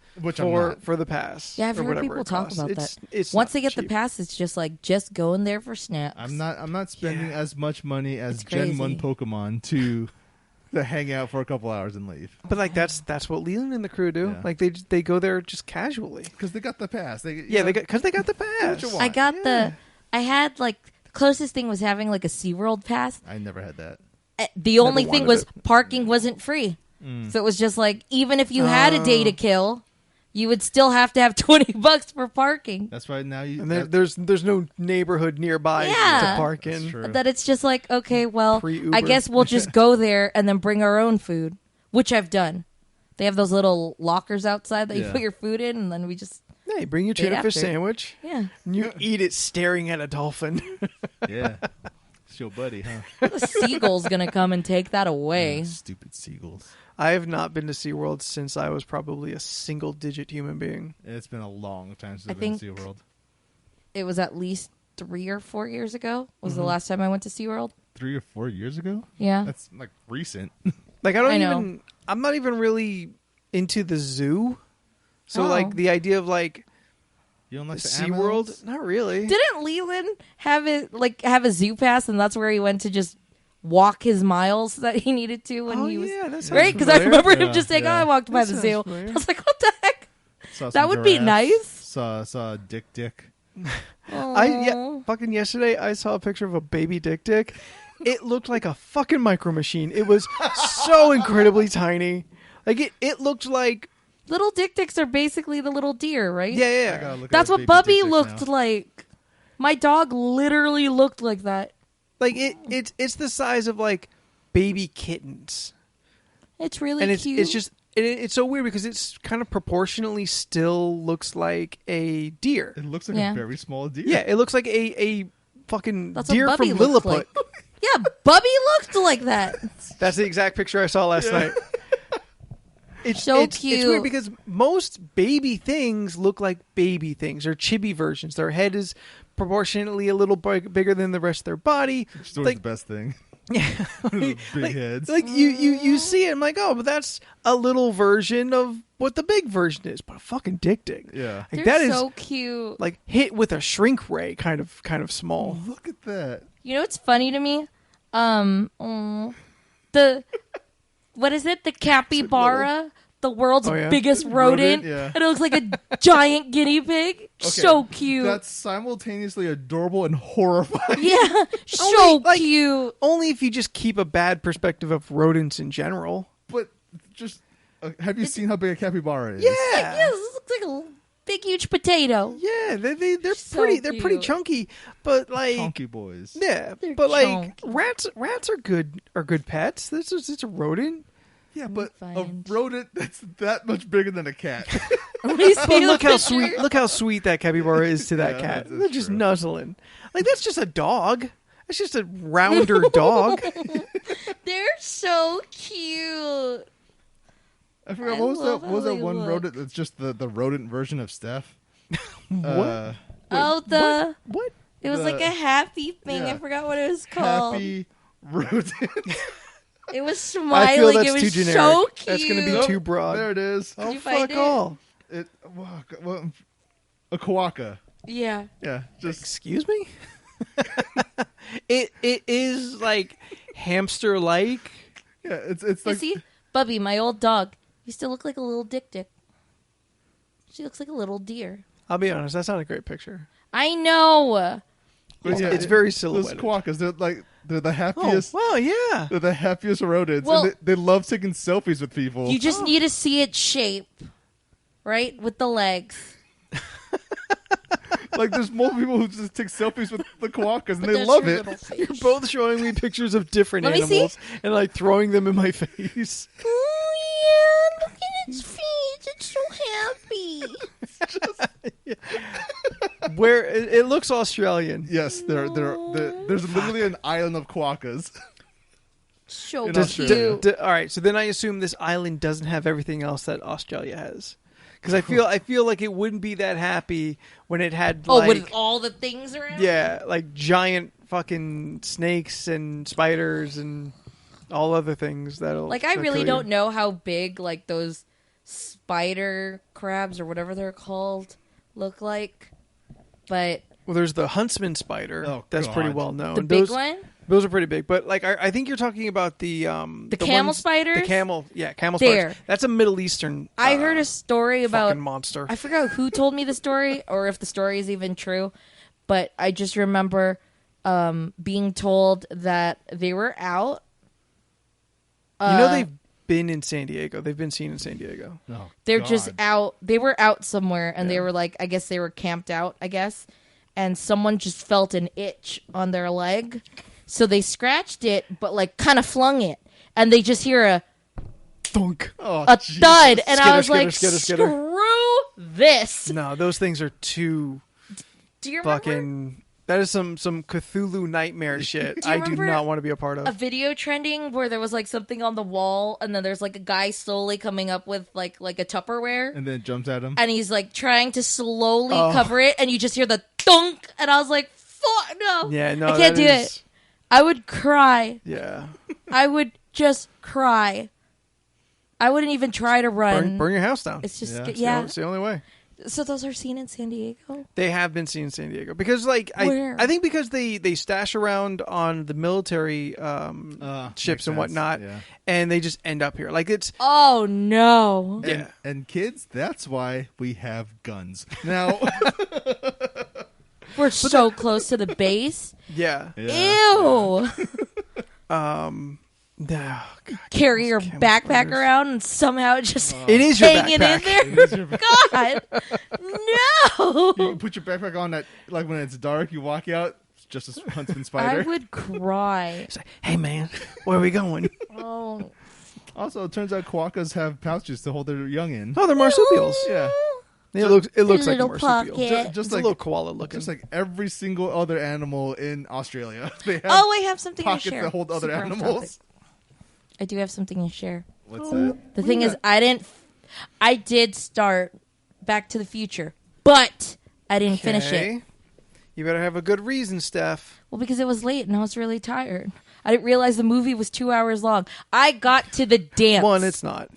for the pass. Yeah, I've heard people talk about that. It's once they get the pass, it's just like just going there for snacks. I'm not spending as much money as Gen 1 Pokemon to hang out for a couple hours and leave. But like that's what Leland and the crew do. Yeah. Like they go there just casually because they got the pass. Because they got the pass. I got I had like the closest thing was having like a SeaWorld pass. I never had that. The only thing was parking wasn't free, so it was just like even if you had a day to kill, you would still have to have $20 for parking. That's right. Now there's no neighborhood nearby to park in. That it's just like, okay, well, I guess we'll just go there and then bring our own food, which I've done. They have those little lockers outside that you put your food in, and then we just you bring your tuna fish sandwich. Yeah, and you eat it staring at a dolphin. Yeah, it's your buddy, huh? The seagull's gonna come and take that away. Stupid seagulls. I have not been to SeaWorld since I was probably a single-digit human being. It's been a long time since I've been to SeaWorld. It was at least 3 or 4 years ago was the last time I went to SeaWorld. 3 or 4 years ago? Yeah. That's like recent. Like I'm not even really into the zoo. So like the idea of like you don't like the SeaWorld? Not really. Didn't Leland have a zoo pass and that's where he went to just walk his miles that he needed to when he was that's right? Because I remember him just saying, I walked by the zoo. Familiar. I was like, what the heck? That would be nice. Saw Dick. Fucking yesterday I saw a picture of a baby Dick. It looked like a fucking micro machine. It was so incredibly tiny. Like it looked like little Dicks are basically the little deer, right? Yeah. That's what Bubby looked like. My dog literally looked like that. Like it's the size of like baby kittens. It's really and cute. It's just it's so weird because it's kind of proportionally still looks like a deer. It looks like a very small deer. Yeah, it looks like a fucking That's deer what Bubby from looks Lilliput. like. Yeah, Bubby looked like that. That's the exact picture I saw last night. It's so cute. It's weird because most baby things look like baby things. They're chibi versions. Their head is proportionately a little bigger than the rest of their body. Which is always the best thing. Yeah, big heads. Like you see it, I'm like, oh, but that's a little version of what the big version is, but a fucking dick. Yeah, like, they're so cute. Like hit with a shrink ray, kind of small. Oh, look at that. You know what's funny to me? The what is it? The capybara. The world's biggest rodent. Yeah. And it looks like a giant guinea pig. Okay. So cute. That's simultaneously adorable and horrifying. Yeah, so cute. Only if you just keep a bad perspective of rodents in general. But just, have you seen how big a capybara is? Yeah. Yes, this looks like a big, huge potato. Yeah, they're so pretty. Cute. They're pretty chunky, but like chunky boys. Yeah, they're but chunky. like rats are good pets. It's a rodent. Yeah, but a rodent that's that much bigger than a cat. But look how sweet that capybara is to that cat. They're just nuzzling. Like that's just a dog. That's just a rounder dog. They're so cute. I forgot what was that one rodent that's just the rodent version of Steph? What? What? It was like a happy thing. Yeah. I forgot what it was called. Happy rodent. It was smiling. I feel that's it was too generic. So cute. That's going to be too broad. There it is. Oh, fuck all. A quokka. Yeah. Yeah. Just excuse me. It is like hamster like. Yeah. It's like. See, Bubby, my old dog. You still look like a little dick. She looks like a little deer. I'll be honest. That's not a great picture. I know. It's very silhouetted. Those quokkas, they're the happiest. Oh, well, yeah. They're the happiest rodents. Well, and they love taking selfies with people. You just need to see its shape, right? With the legs. Like, there's more people who just take selfies with the quokkas, and they love it. You're both showing me pictures of different animals and, like, throwing them in my face. Oh, yeah. Look at its feet. It's so happy. Where it looks Australian. Yes, there's literally an island of quokkas. So cute. All right, so then I assume this island doesn't have everything else that Australia has. Because I feel like it wouldn't be that happy when it had with all the things around? Yeah, like giant fucking snakes and spiders and all other things that'll I really don't know how big like those spider crabs or whatever they're called look like. But there's the huntsman spider. That's pretty well known. The big one? Those are pretty big, but like I think you're talking about the camel spiders. The camel spiders. That's a Middle Eastern. I heard a story about monster. I forgot who told me the story or if the story is even true, but I just remember being told that they were out. They've been in San Diego. They've been seen in San Diego. Oh, they're just out. They were out somewhere, and they were like, I guess they were camped out. I guess, and someone just felt an itch on their leg. So they scratched it, but like kind of flung it, and they just hear a thunk, a thud, and I was like, "Screw this!" No, those things are too. Do you remember? Fucking. That is some Cthulhu nightmare shit. I do not want to be a part of. A video trending where there was like something on the wall, and then there's like a guy slowly coming up with like a Tupperware, and then it jumps at him, and he's like trying to slowly cover it, and you just hear the thunk, and I was like, "Fuck no!" Yeah, no, I can't do it. I would cry. Yeah. I would just cry. I wouldn't even try to run. Burn your house down. It's just, It's the only way. So those are seen in San Diego? They have been seen in San Diego. Because, like, I think because they stash around on the military ships and whatnot, and they just end up here. Like, it's... Oh, no. And kids, that's why we have guns. Now... We're so close to the base. Yeah. Ew. No, God, carry your backpack around and somehow just it is your hanging backpack. in there. God, no. You put your backpack on at like when it's dark. You walk out, Justice Huntsman spider. I would cry. It's like, hey man, where are we going? Oh. Also, it turns out quokkas have pouches to hold their young in. Oh, they're marsupials. Yeah. It looks like a little marsupial. pocket. Just It's like a little koala looking. Just like every single other animal in Australia. They have I have something to pockets share. that hold other Super off animals. topic. I do have something to share. What's that? The thing is, I did start Back to the Future, but I didn't finish it. You better have a good reason, Steph. Well, because it was late and I was really tired. I didn't realize the movie was 2 hours long. I got to the dance. One, it's not.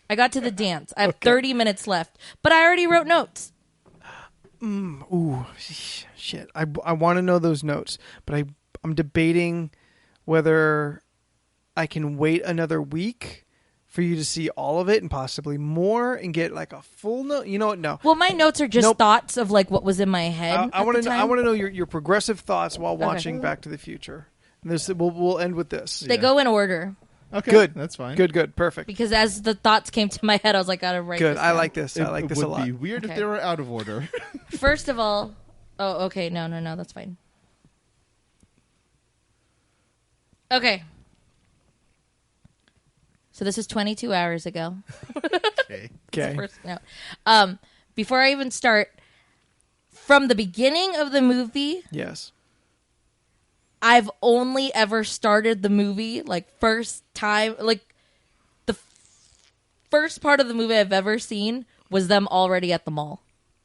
I got to the dance. I have 30 minutes left, but I already wrote notes. Ooh, shit. I want to know those notes, but I'm debating whether I can wait another week for you to see all of it and possibly more and get like a full note. You know what? No. Well, my notes are just thoughts of like what was in my head. I want to know your progressive thoughts while watching Back to the Future. And this we'll end with this. They go in order. Okay, good. That's fine. Good. Perfect. Because as the thoughts came to my head, I was like, gotta write Good. this I down. like this. I like this a lot. It would be weird if they were out of order. First of all, okay. No, that's fine. Okay. So this is 22 hours ago. Okay. First note. Before I even start, from the beginning of the movie, Yes. I've only ever started the movie, like, first time, like, the first part of the movie I've ever seen was them already at the mall.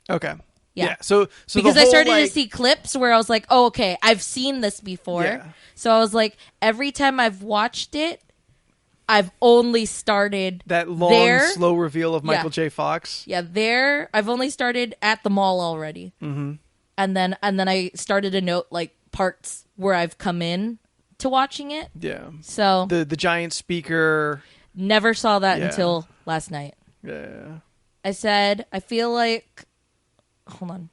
Okay. Yeah. So because the whole, I started like, to see clips where I was like, oh, okay, I've seen this before. Yeah. So I was like, every time I've watched it, I've only started that long, slow reveal of Michael J. Fox. Yeah, I've only started at the mall already. Mm-hmm. And then I started to note, like, parts where I've come in to watching it. Yeah. So the giant speaker. Never saw that until last night. Yeah. I said, I feel like... Hold on.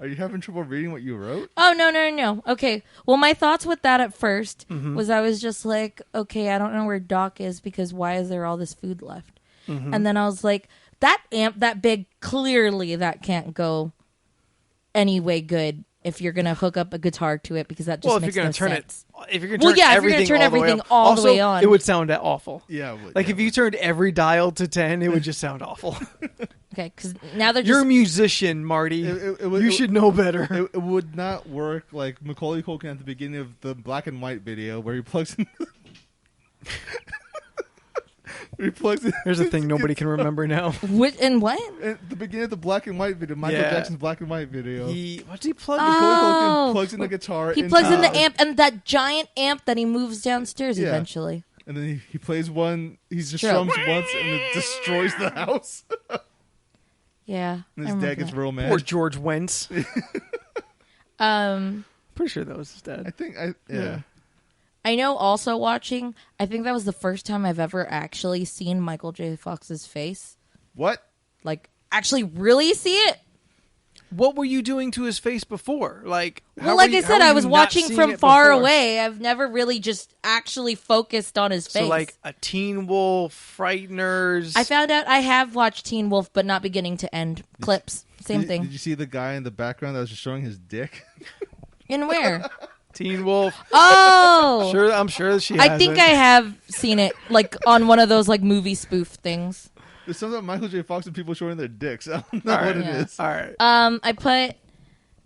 Are you having trouble reading what you wrote? Oh, no. Okay. Well, my thoughts with that at first was I was just like, okay, I don't know where Doc is because why is there all this food left? And then I was like, that amp that big, clearly that can't go any way good if you're going to hook up a guitar to it because that just makes no sense. If you're going to turn everything all the way on. It would sound awful. Yeah. If you turned every dial to 10, it would just sound awful. Okay, because now they're You're a musician, Marty. You should know better. It would not work like Macaulay Culkin at the beginning of the black and white video where he plugs in... There's a thing nobody can remember now. And what? At the beginning of the black and white video, Michael Jackson's black and white video. What did he plug? Macaulay Culkin plugs in the guitar. He plugs in the amp and that giant amp that he moves downstairs eventually. And then he plays one. He just strums once and it destroys the house. Yeah. And his dad gets real mad. Poor George Wentz. Pretty sure that was his dad. I think I know also watching, I think that was the first time I've ever actually seen Michael J. Fox's face. What? Like, actually really see it. What were you doing to his face before? Like, well, like I said, I was watching from far away. I've never really just actually focused on his face. So, like, a Teen Wolf, Frighteners. I found out I have watched Teen Wolf, but not beginning to end clips. Same thing. Did you see the guy in the background that was just showing his dick? In where? Teen Wolf. Oh, I'm sure she has I think I have seen it, like on one of those like movie spoof things. There's something about Michael J. Fox and people showing their dicks. I don't know what it is. All right. I put.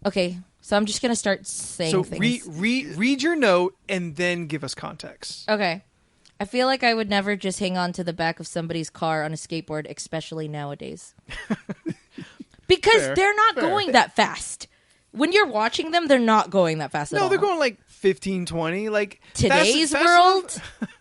Okay, so I'm just gonna start saying things. So read your note and then give us context. Okay. I feel like I would never just hang on to the back of somebody's car on a skateboard, especially nowadays, because they're not going that fast. When you're watching them, they're not going that fast at all. No, they're going like 15, 20. Like today's world,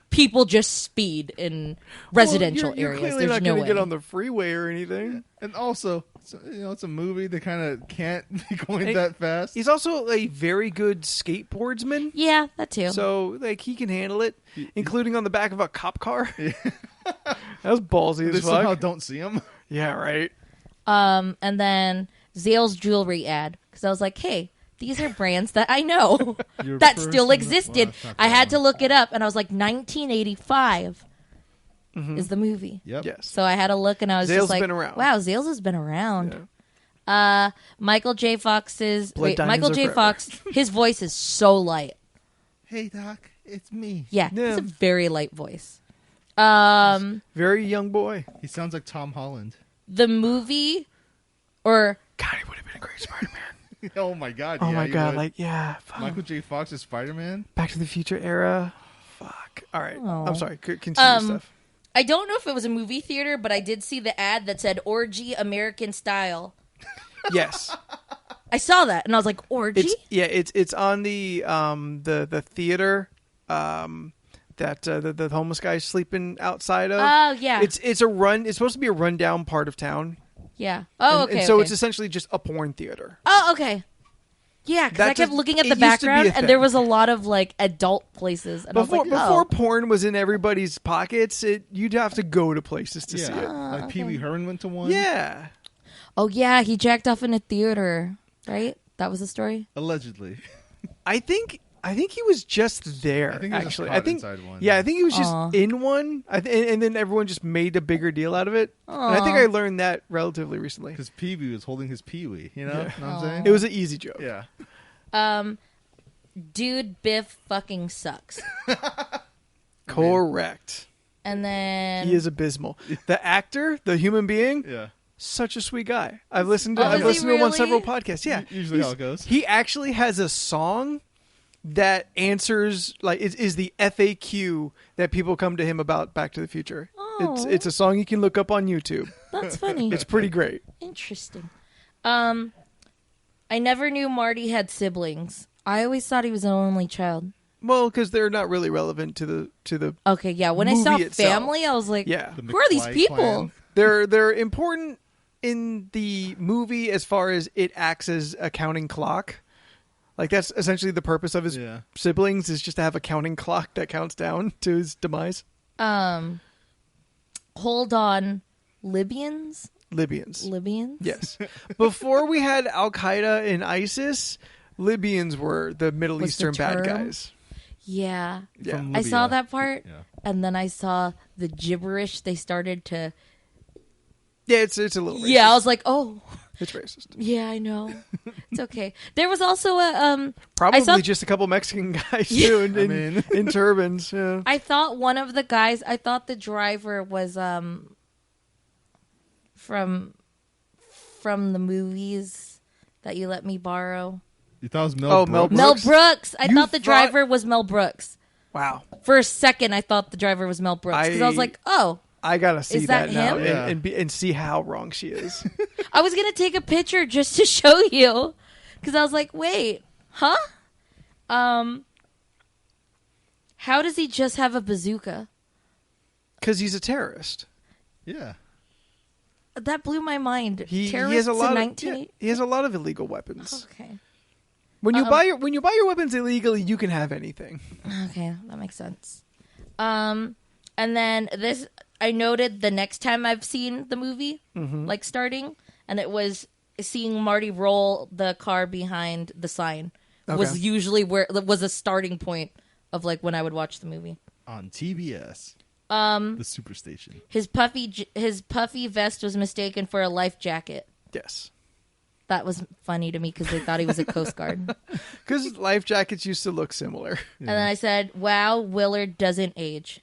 people just speed in residential you're areas. Clearly There's not no going way. to get on the freeway or anything. And also, it's a movie. They kind of can't be going that fast. He's also a very good skateboardsman. Yeah, that too. So like he can handle it, including on the back of a cop car. That was ballsy They as fuck. somehow don't see him. Yeah, right. And then Zale's jewelry ad. Because I was like, hey, these are brands that I know that still existed. I had to look it up, and I was like, 1985 is the movie. Yep. Yes. So I had to look, and I was Zale's just like, been around. wow, Zales has been around. Yeah. Michael J. Fox's... Blood Michael J. Fox, his voice is so light. Hey, Doc, it's me. Yeah, it's a very light voice. Very young boy. He sounds like Tom Holland. The movie, or... God, he would have been a great Spider-Man. Oh, my God. Oh, my God. Would. Like, yeah. Michael J. Fox is Spider-Man? Back to the Future era. Fuck. All right. Oh. I'm sorry. Continue stuff. I don't know if it was a movie theater, but I did see the ad that said Orgy American Style. Yes. I saw that and I was like, Orgy? It's on the theater that the homeless guy's sleeping outside of. Oh, yeah. It's supposed to be a rundown part of town. Yeah. Oh, okay. So okay. it's essentially just a porn theater. Oh, okay. Yeah, because I kept looking at the background, and there was a lot of like adult places. And before porn was in everybody's pockets, you'd have to go to places to see it. Like okay. Pee Wee Herman went to one. Yeah. Oh yeah, he jacked off in a theater, right? That was the story. Allegedly. I think he was just there. I think he was actually, just caught inside one. Yeah, I think he was just in one. And then everyone just made a bigger deal out of it. And I think I learned that relatively recently. Because Pee Wee was holding his Pee Wee. You know what I'm saying? It was an easy joke. Yeah. Dude, Biff fucking sucks. Correct. And then he is abysmal. The actor, the human being, such a sweet guy. I've listened to him on several podcasts. Yeah, usually how it goes. He actually has a song that answers is the FAQ that people come to him about Back to the Future. Oh. It's a song you can look up on YouTube. That's funny. It's pretty great. Interesting. I never knew Marty had siblings. I always thought he was an only child. Well, because they're not really relevant to the. Okay, yeah. When I saw family, I was like, yeah. who are these people? They're important in the movie as far as it acts as a counting clock. Like that's essentially the purpose of his siblings is just to have a counting clock that counts down to his demise. Hold on, Libyans. Yes. Before we had Al Qaeda and ISIS, Libyans were the Middle Eastern bad guys. Yeah. I saw that part, and then I saw the gibberish they started to. Yeah, it's a little racist. Yeah, I was like, oh. It's racist. Yeah, I know. It's okay. There was also a probably just a couple Mexican guys too in turbans. Yeah. I thought one of the guys. I thought the driver was from the movies that you let me borrow. You thought it was Mel Brooks? Mel Brooks. I thought the driver was Mel Brooks. Wow. For a second, I thought the driver was Mel Brooks because I was like, oh. I gotta see that now him? and see how wrong she is. I was gonna take a picture just to show you because I was like, wait, huh? How does he just have a bazooka? Because he's a terrorist. Yeah. That blew my mind. He has a lot of illegal weapons. Okay. When you buy your weapons illegally, you can have anything. Okay, that makes sense. And then this. I noted the next time I've seen the movie, like starting, and it was seeing Marty roll the car behind the sign was usually where it was a starting point of like when I would watch the movie on TBS. The Superstation. His puffy vest was mistaken for a life jacket. Yes, that was funny to me because they thought he was a Coast Guard. Because life jackets used to look similar. Yeah. And then I said, "Wow, Willard doesn't age."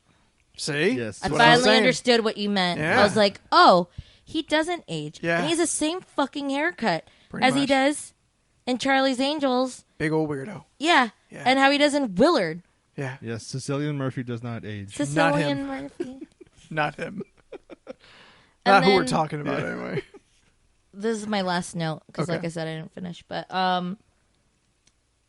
See? Yes. I finally understood what you meant. Yeah. I was like, oh, he doesn't age. Yeah. And he has the same fucking haircut as he does in Charlie's Angels. Big old weirdo. Yeah. And how he does in Willard. Yeah. Yes, Cecilian Murphy does not age. Cecilian Murphy. Not him. Not who we're talking about anyway. This is my last note because like I said, I didn't finish. But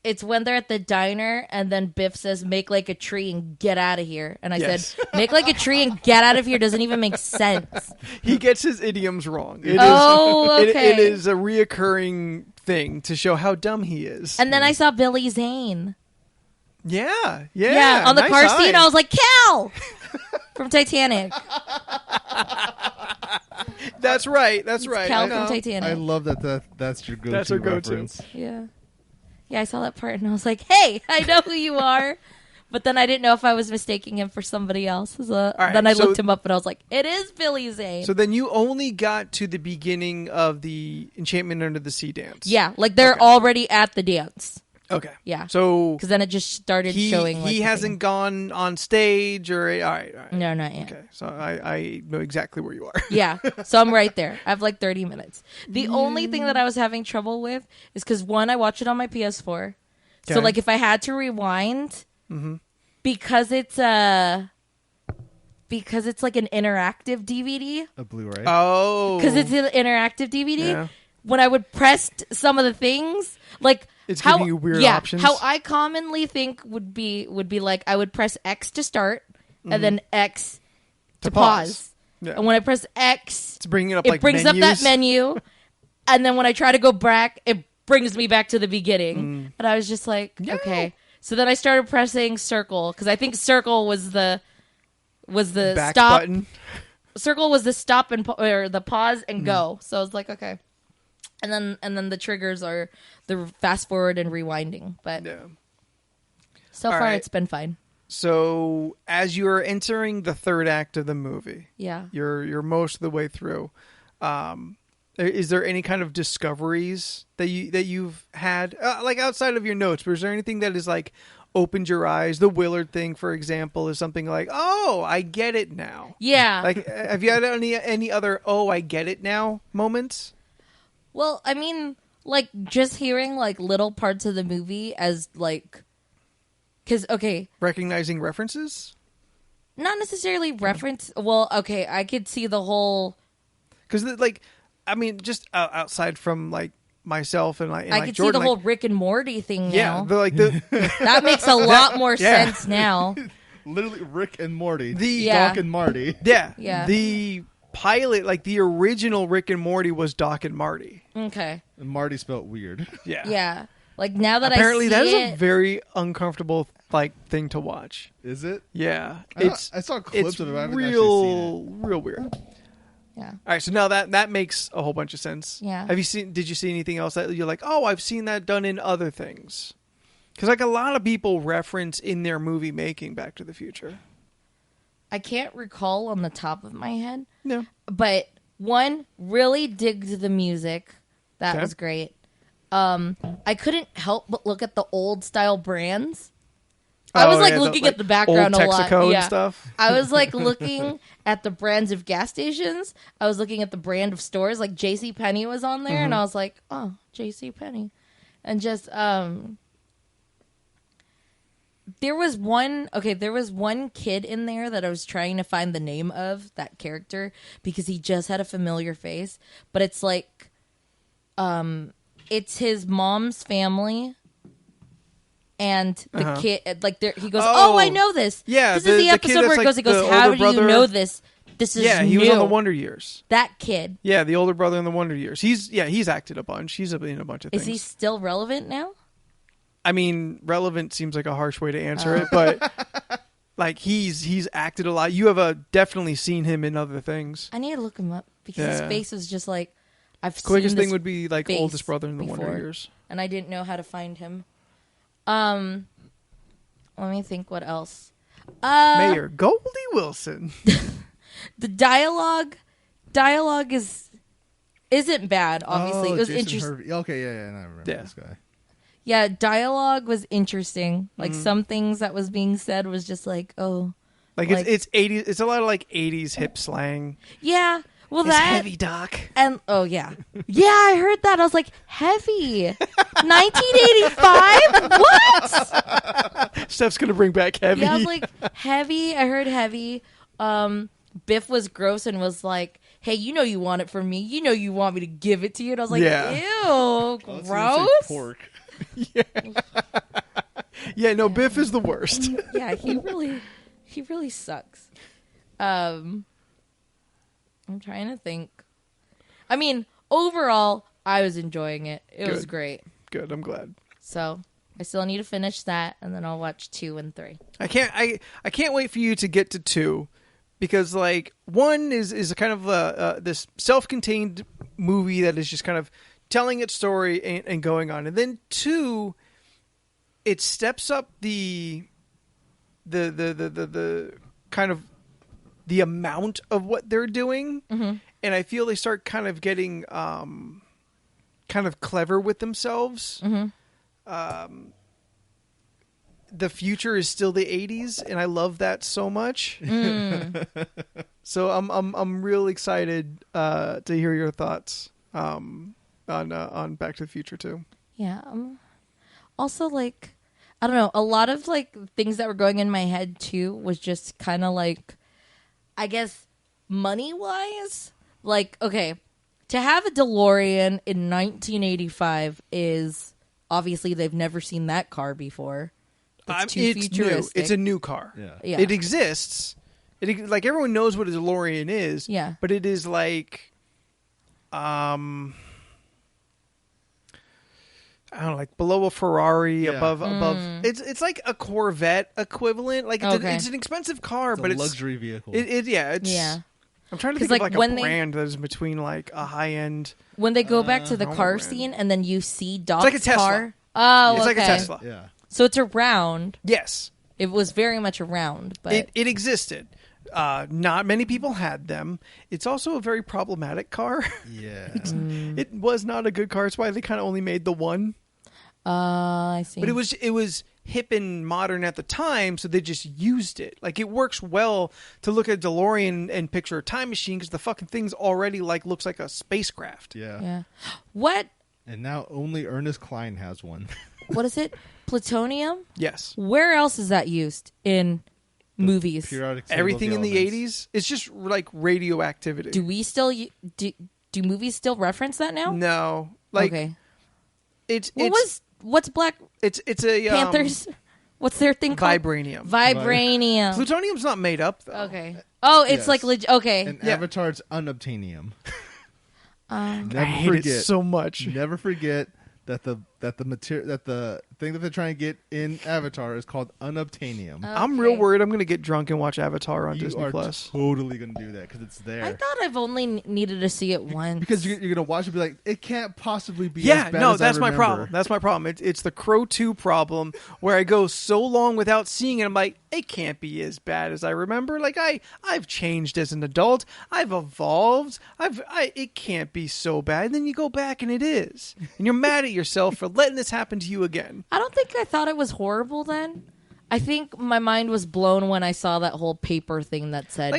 it's when they're at the diner and then Biff says, make like a tree and get out of here. And I said, make like a tree and get out of here doesn't even make sense. He gets his idioms wrong. Okay. It is a reoccurring thing to show how dumb he is. And then I saw Billy Zane. Yeah. On the car scene, I was like, Cal! From Titanic. That's right. Cal from Titanic. I love that's your go-to. That's our reference. go-to. Yeah, I saw that part and I was like, hey, I know who you are. But then I didn't know if I was mistaking him for somebody else. So right, then I looked him up and I was like, it is Billy Zane. So then you only got to the beginning of the Enchantment Under the Sea dance. Yeah, like they're already at the dance. Okay. Yeah. So because then it just started showing. He hasn't gone on stage or all right. No, not yet. Okay, so I know exactly where you are. Yeah, so I'm right there. I have like 30 minutes. The only thing that I was having trouble with is because one, I watched it on my PS4. Okay. So like if I had to rewind, because it's like an interactive DVD, a Blu-ray. Oh, because it's an interactive DVD. Yeah. When I would press some of the things, like. It's giving you weird options. How I commonly think would be like I would press X to start and then X to pause. Yeah. And when I press X, it's bringing up it brings up that menu. And then when I try to go back, it brings me back to the beginning. And I was just like, okay. So then I started pressing circle because I think circle was the back stop button. Circle was the stop and or the pause and go. So I was like, okay. And then the triggers are the fast forward and rewinding. But so far it's been fine. So as you're entering the third act of the movie, you're most of the way through. Is there any kind of discoveries that you've had, like outside of your notes? But is there anything that is like opened your eyes? The Willard thing, for example, is something like, oh, I get it now. Yeah. Like, have you had any other oh, I get it now moments? Well, I mean, like, just hearing, like, little parts of the movie as, like... Because, okay... Recognizing references? Not necessarily reference... Well, okay, I could see the whole... Because, like, I mean, just outside from, like, myself and, like, I could Jordan, see the whole like, Rick and Morty thing now. Yeah, that makes a lot more sense now. Literally Rick and Morty. Doc and Marty. Yeah. The... pilot, like the original Rick and Morty, was Doc and Marty. Okay. And Marty spelled weird. Yeah. Like now that apparently I see that is it, a very uncomfortable like thing to watch. Is it? Yeah. I saw clips of it. But I haven't actually seen it. Real weird. Yeah. All right. So now that makes a whole bunch of sense. Yeah. Did you see anything else that you're like, oh, I've seen that done in other things? Because like a lot of people reference in their movie making Back to the Future. I can't recall on the top of my head. No. But one, really digged the music. That was great. I couldn't help but look at the old style brands. I was looking at the background old a lot. Texaco and stuff. I was like looking at the brands of gas stations. I was looking at the brand of stores. Like JCPenney was on there, and I was like, oh, JCPenney. And just there was one kid in there that I was trying to find the name of, that character, because he just had a familiar face, but it's like it's his mom's family and the kid, like he goes, oh, I know this. Yeah, this is the episode where he goes, how do you know this? This is he was on the Wonder Years. That kid. Yeah, the older brother in the Wonder Years. He's acted a bunch. He's in a bunch of things. Is he still relevant now? I mean, relevant seems like a harsh way to answer it, but like he's acted a lot. You have definitely seen him in other things. I need to look him up because his face is just like I've seen. Quickest thing would be like oldest brother in the Wonder Years, and I didn't know how to find him. Let me think. What else? Mayor Goldie Wilson. The dialogue isn't bad. Obviously, it was interesting. Okay, yeah, I remember this guy. Yeah, dialogue was interesting. Like some things that was being said was just like, oh, like it's 80s. It's a lot of like 80s hip slang. Yeah, well, it's that heavy, Doc. And yeah, I heard that. I was like, heavy, 1985. What? Steph's gonna bring back heavy. Yeah, I was like, heavy. I heard heavy. Biff was gross and was like, hey, you know you want it from me. You know you want me to give it to you. And I was like, ew, gross. Pork. Yeah, no, Biff is the worst. Yeah, he really sucks. I'm trying to think. I mean, overall, I was enjoying it. It was great. Good, I'm glad. So I still need to finish that, and then I'll watch 2 and 3. I can't wait for you to get to 2, because like 1 is a kind of this self-contained movie that is just kind of telling its story and going on, and then 2, it steps up the the kind of the amount of what they're doing, and I feel they start kind of getting kind of clever with themselves. The future is still the 80s, and I love that so much. So I'm real excited to hear your thoughts on Back to the Future too. Yeah. Also, like, I don't know, a lot of like things that were going in my head too was just kind of like, I guess, money wise. Like, okay, to have a DeLorean in 1985 is obviously they've never seen that car before. It's too futuristic. New. It's a new car. Yeah. It exists. Like everyone knows what a DeLorean is. Yeah. But it is like, I don't know, like below a Ferrari, above. It's like a Corvette equivalent. Like it's an expensive car, but it's a luxury vehicle. Yeah. I'm trying to think of like a brand that is between like a high end. When they go back to the car scene and then you see Doc's like a Tesla. car. Oh, it's okay. like a Tesla. Yeah. So it's around. Yes. It was very much around, but it existed. Not many people had them. It's also a very problematic car. Yeah. It was not a good car. That's why they kind of only made the one. I see. But it was hip and modern at the time, so they just used it. Like, it works well to look at a DeLorean and picture a time machine because the fucking thing's already like looks like a spacecraft. Yeah. What? And now only Ernest Cline has one. What is it? Plutonium? Yes. Where else is that used in movies? Everything in the 80s. It's just like radioactivity. Do we still do movies still reference that now? No. Like, okay. What's Black? It's a Panthers. What's their thing called? Vibranium. Vibranium. Plutonium's not made up though. Okay. Oh, it's like okay. And Avatar's unobtainium. Never I hate it so much. Never forget that the thing that they're trying to get in Avatar is called unobtainium. Okay. I'm real worried I'm going to get drunk and watch Avatar on Disney Plus. Totally going to do that because it's there. I thought I've only needed to see it once. Because you're going to watch it and be like, it can't possibly be as bad as that's I my remember. problem. That's my problem. It's the Crow 2 problem where I go so long without seeing it. I'm like, it can't be as bad as I remember. Like I've changed as an adult. I've evolved. It can't be so bad. And then you go back and it is. And you're mad at yourself for letting this happen to you again. I don't think I thought it was horrible then. I think my mind was blown when I saw that whole paper thing that said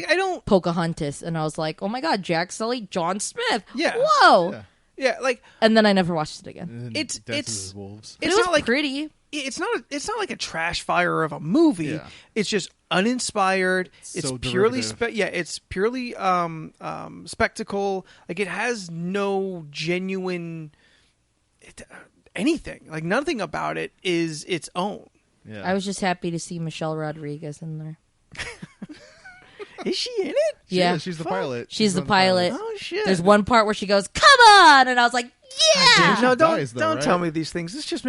Pocahontas, and I was like, "Oh my god, Jack Sully, John Smith, whoa, yeah." Like, and then I never watched it again. It's not like pretty. It's not like a trash fire of a movie. Yeah. It's just uninspired. It's purely it's purely spectacle. Like, it has no genuine anything. Like, nothing about it is its own. Yeah. I was just happy to see Michelle Rodriguez in there. Is she in it? Yeah. She's the pilot. She's the pilot. Oh, shit. There's one part where she goes, "Come on!" And I was like, "Yeah!" No, don't tell me these things. This just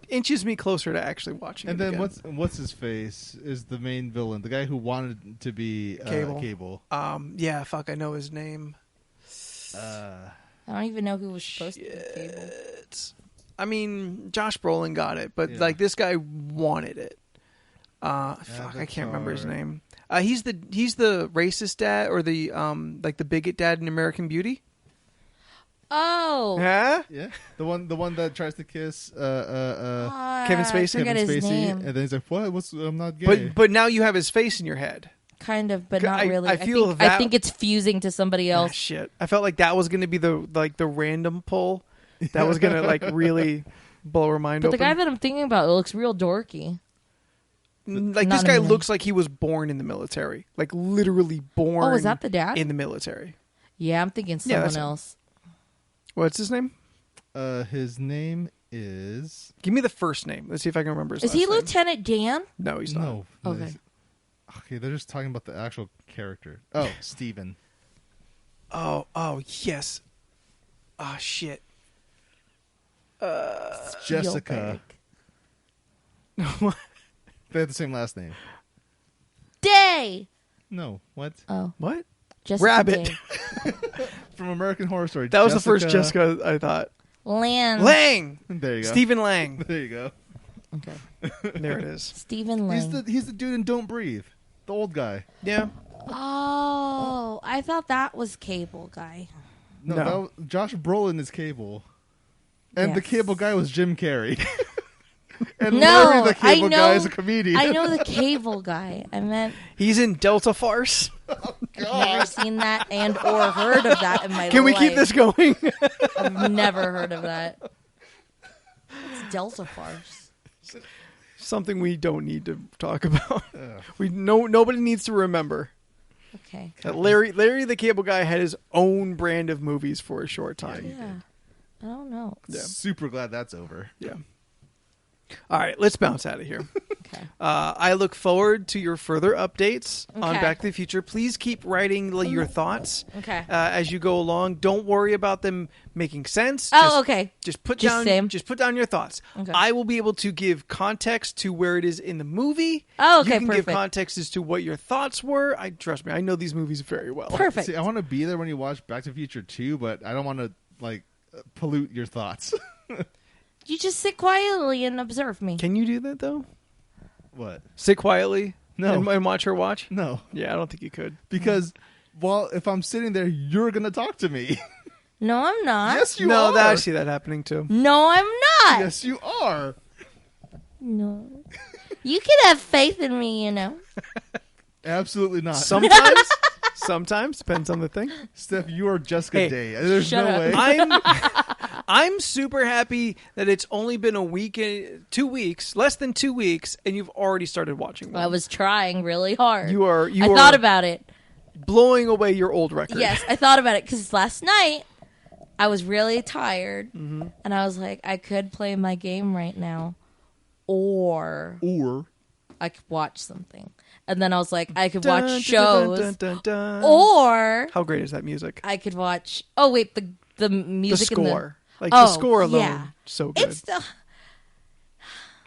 inches me closer to actually watching and it then again. what's his face is the main villain, the guy who wanted to be Cable. I know his name. I don't even know who was supposed to be Cable. I mean, Josh Brolin got it, but like, this guy wanted it. I can't remember his name. He's the racist dad, or the like the bigot dad in American Beauty. Oh, yeah, the one that tries to kiss Kevin Spacey. His name. And then he's like, "What? I'm not gay." But now you have his face in your head. Kind of, but not really. I think it's fusing to somebody else. Shit, I felt like that was going to be the random pull that was going to like really blow her mind open. But the guy that I'm thinking about, it looks real dorky. Like, this guy looks like he was born in the military. Like, literally born. Oh, is that the dad? In the military. Yeah, I'm thinking someone else. What's his name? His name is... Give me the first name. Let's see if I can remember his last name. Is he name. Lieutenant Dan? No, he's not. No. Okay. Okay, they're just talking about the actual character. Oh, Steven. Oh, yes. Oh, shit. It's Jessica. They have the same last name. Day. No, what? Oh, what? Jessica Rabbit. From American Horror Story. That was the first Jessica I thought. Lang. Lang. There you go. Stephen Lang. There you go. Okay. There it is. Stephen Lang. He's the dude in Don't Breathe. The old guy. Yeah. Oh, I thought that was Cable Guy. No, No. That was, Josh Brolin is Cable. And the Yes. Cable Guy was Jim Carrey. And No, Larry the I Cable know. Guy is a comedian. I know the Cable Guy. I meant He's in Delta Farce. I've never seen that and or heard of that in my life. Can we keep this going? I've never heard of that. It's Delta Farce. Something we don't need to talk about. Nobody needs to remember. Okay. That Larry the Cable Guy had his own brand of movies for a short time. Yeah. I don't know. Yeah. Super glad that's over. Yeah. All right, let's bounce out of here. Okay. I look forward to your further updates on Okay. Back to the Future. Please keep writing your thoughts Okay. as you go along. Don't worry about them making sense. Oh, okay. Just put Just down same. Just put down your thoughts. Okay. I will be able to give context to where it is in the movie. Oh, okay, You can perfect. give context as to what your thoughts were. Trust me, I know these movies very well. Perfect. See, I want to be there when you watch Back to the Future 2, but I don't want to pollute your thoughts. You just sit quietly and observe me. Can you do that though? What? Sit quietly No. and watch her watch? No. Yeah, I don't think you could. Because, if I'm sitting there, you're going to talk to me. No, I'm not. Yes, you No, are. I see that happening too. No, I'm not. Yes, you are. No. You can have faith in me, you know. Absolutely not. Sometimes depends on the thing. Steph, you are Jessica Hey, Day. There's shut no up. way. I'm super happy that it's only been 2 weeks, less than 2 weeks, and you've already started watching one. I was trying really hard. You are thought about it. blowing away your old record. Yes, I thought about it because last night I was really tired, Mm-hmm. and I was like, I could play my game right now, or Or I could watch something. And then I was like, I could Dun, watch dun, shows, dun, dun, dun, dun. or How great is that music? I could watch. Oh wait, the The music score. in The score alone. yeah. So good. It's the.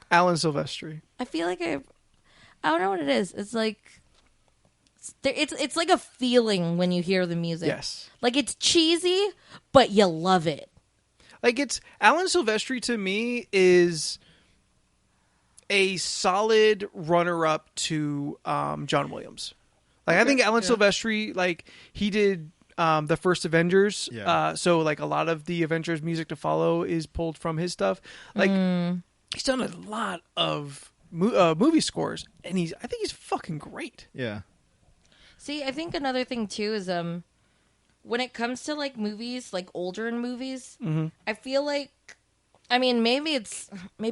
Alan Silvestri. I feel like I don't know what it is. It's like it's like a feeling when you hear the music. Yes. Like it's cheesy, but you love it. Like it's Alan Silvestri to me is a solid runner-up to John Williams. Like I think Alan Silvestri, like he did the first Avengers. Yeah. So like a lot of the Avengers music to follow is pulled from his stuff. Like he's done a lot of movie scores, and I think he's fucking great. yeah. See, I think another thing too is when it comes to like movies, like older movies, I feel like maybe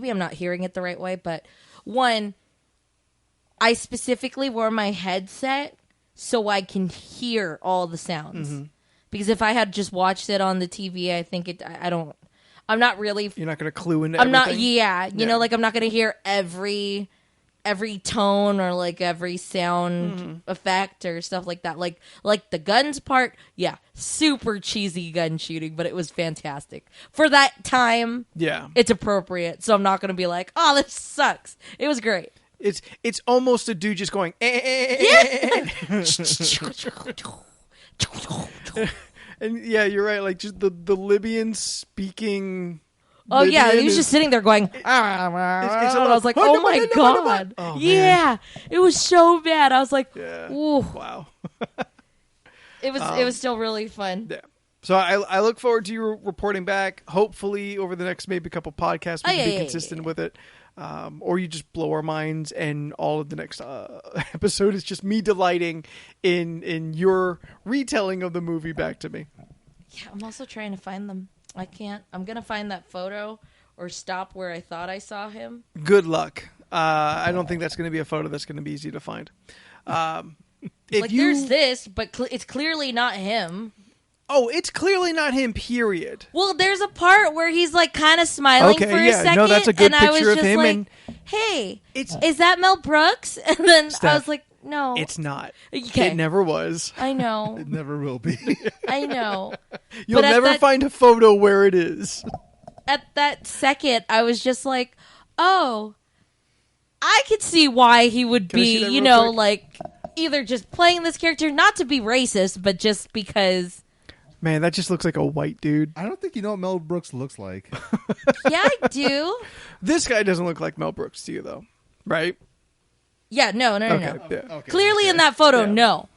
I'm not hearing it the right way, but one, I specifically wore my headset so I can hear all the sounds. Because if I had just watched it on the TV, I think I'm not really You're not going to clue into I'm not. everything? Yeah, you know, like I'm not gonna hear every tone or like every sound effect or stuff like that. Like the guns part, yeah, super cheesy gun shooting, but it was fantastic for that time. Yeah. It's appropriate, so I'm not gonna be like, oh, this sucks. It was great. It's almost a dude just going. And yeah, you're right. Like just the Libyan speaking. Oh yeah, Libyan he was is- just sitting there going. it's And I was like, oh my god, Oh, man. yeah, it was so bad. I was like, Yeah. ooh, Wow. it was still really fun. Yeah. So I look forward to you reporting back. Hopefully, over the next maybe couple podcasts, we can be consistent with it. Or you just blow our minds, and all of the next episode is just me delighting in your retelling of the movie back to me. Yeah, I'm also trying to find them. I can't. I'm gonna find that photo or stop where I thought I saw him. Good luck. I don't think that's going to be a photo that's going to be easy to find. There's this, but it's clearly not him. Oh, it's clearly not him, period. Well, there's a part where he's like kind of smiling for a second. No, that's a good and I was picture of just him. like, And hey, It's- is that Mel Brooks? And then I Steph, was like, no. it's not. Okay. It never was. I know. It never will be. I know. You'll But at never that- find a photo where it is. At that second, I was just like, oh, I could see why he would Can I see be, that you real know, quick? like either just playing this character, not to be racist, but just because Man, that just looks like a white dude. I don't think you know what Mel Brooks looks like. Yeah, I do. This guy doesn't look like Mel Brooks to you, though, right? Yeah, no. Yeah. Okay, Clearly in that photo, no.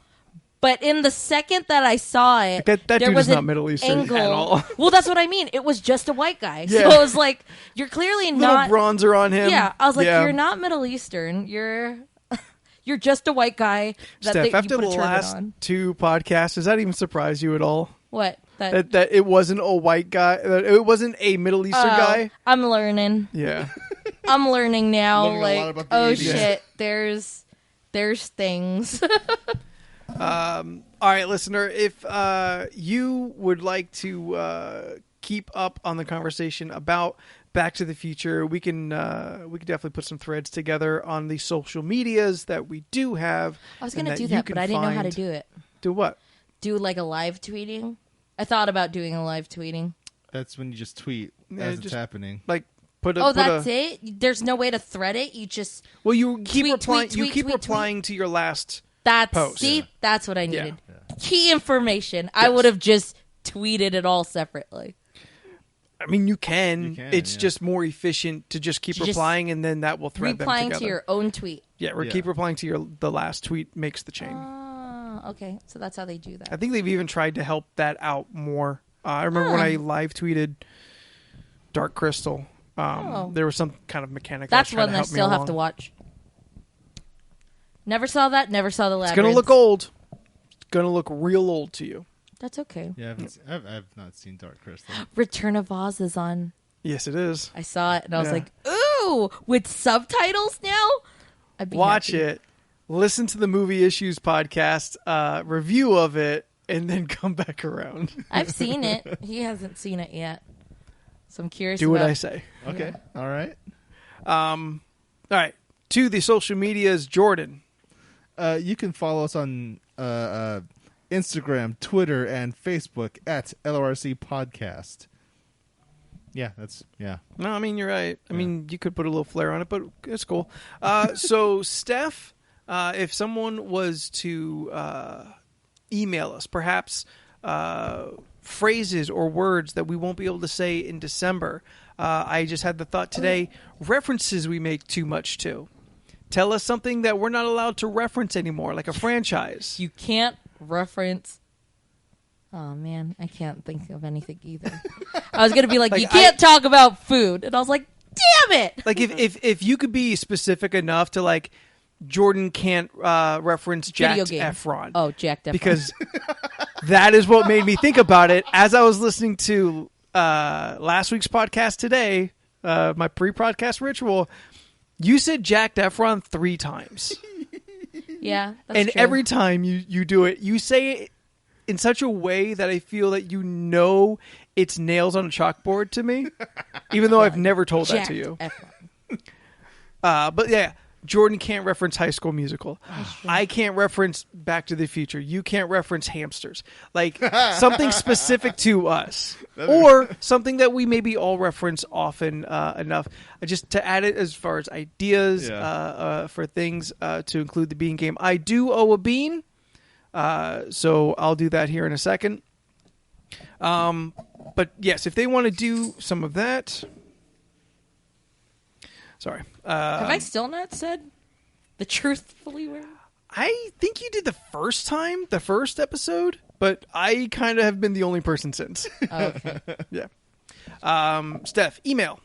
But in the second that I saw it, that there dude was is not Middle Eastern angle. at all. Well, that's what I mean. It was just a white guy. Yeah. So it was like, you're clearly Little not... bronzer on him. Yeah, I was like, you're not Middle Eastern. You're just a white guy that Steph, after you put the a turban last on. 2 podcasts, does that even surprise you at all? What? That it wasn't a white guy, that it wasn't a Middle Eastern guy? I'm learning. Yeah. I'm learning now. Learning a lot like, about the oh 80s. shit, there's things. All right, listener, if you would like to keep up on the conversation about Back to the Future, we can definitely put some threads together on the social medias that we do have. I was going to do that, but I didn't know how to do it. Do what? Do like a live tweeting. I thought about doing a live tweeting. That's when you just tweet as it's happening. Like that's it. There's no way to thread it. You just you keep tweet, replying. tweet, You keep tweet, replying to your last. Post. See, that's what I needed. Key information. Yes. I would have just tweeted it all separately. I mean, you can. It's just more efficient to just keep replying, and then that will thread them together. Replying to your own tweet. Yeah, keep replying to the last tweet makes the chain. Okay, so that's how they do that. I think they've even tried to help that out more. I remember when I live tweeted Dark Crystal. There was some kind of mechanic. That's one I still have to watch. Never saw that. Never saw the Labyrinth. It's gonna look old. It's gonna look real old to you. That's okay. Yeah, I've not seen Dark Crystal. Return of Oz is on. Yes, it is. I saw it and I was like, ooh, with subtitles now? I'd be Watch happy. it. Listen to the Movie Issues podcast review of it, and then come back around. I've seen it. He hasn't seen it yet. So I'm curious Do what I say. Okay. Yeah. All right. All right. To the social medias, Jordan. You can follow us on Instagram, Twitter, and Facebook at LoRC Podcast. Yeah, No, I mean, you're right. I mean, you could put a little flair on it, but it's cool. So, Steph, if someone was to email us, perhaps phrases or words that we won't be able to say in December, I just had the thought today, references we make too much to. Tell us something that we're not allowed to reference anymore, like a franchise. You can't reference... Oh, man, I can't think of anything either. I was going to be like, you can't talk about food. And I was like, damn it! Like, if you could be specific enough to, like, Jordan can't reference Jack Efron. Oh, Jack Efron. Because that is what made me think about it. As I was listening to last week's podcast today, my pre-podcast ritual, you said Jack Efron 3 times. Yeah, that's true. Every time you do it, you say it in such a way that I feel that you know it's nails on a chalkboard to me, even though I've never told that to you. But yeah, Jordan can't reference High School Musical. I can't reference Back to the Future. You can't reference hamsters. Like something specific to us, or something that we maybe all reference often enough. Just to add it as far as ideas for things to include the bean game. I do owe a bean. So I'll do that here in a second. But yes, if they want to do some of that. Sorry. Have I still not said the truthfully word? I think you did the first episode, but I kind of have been the only person since. Oh, okay. Yeah. Steph, email.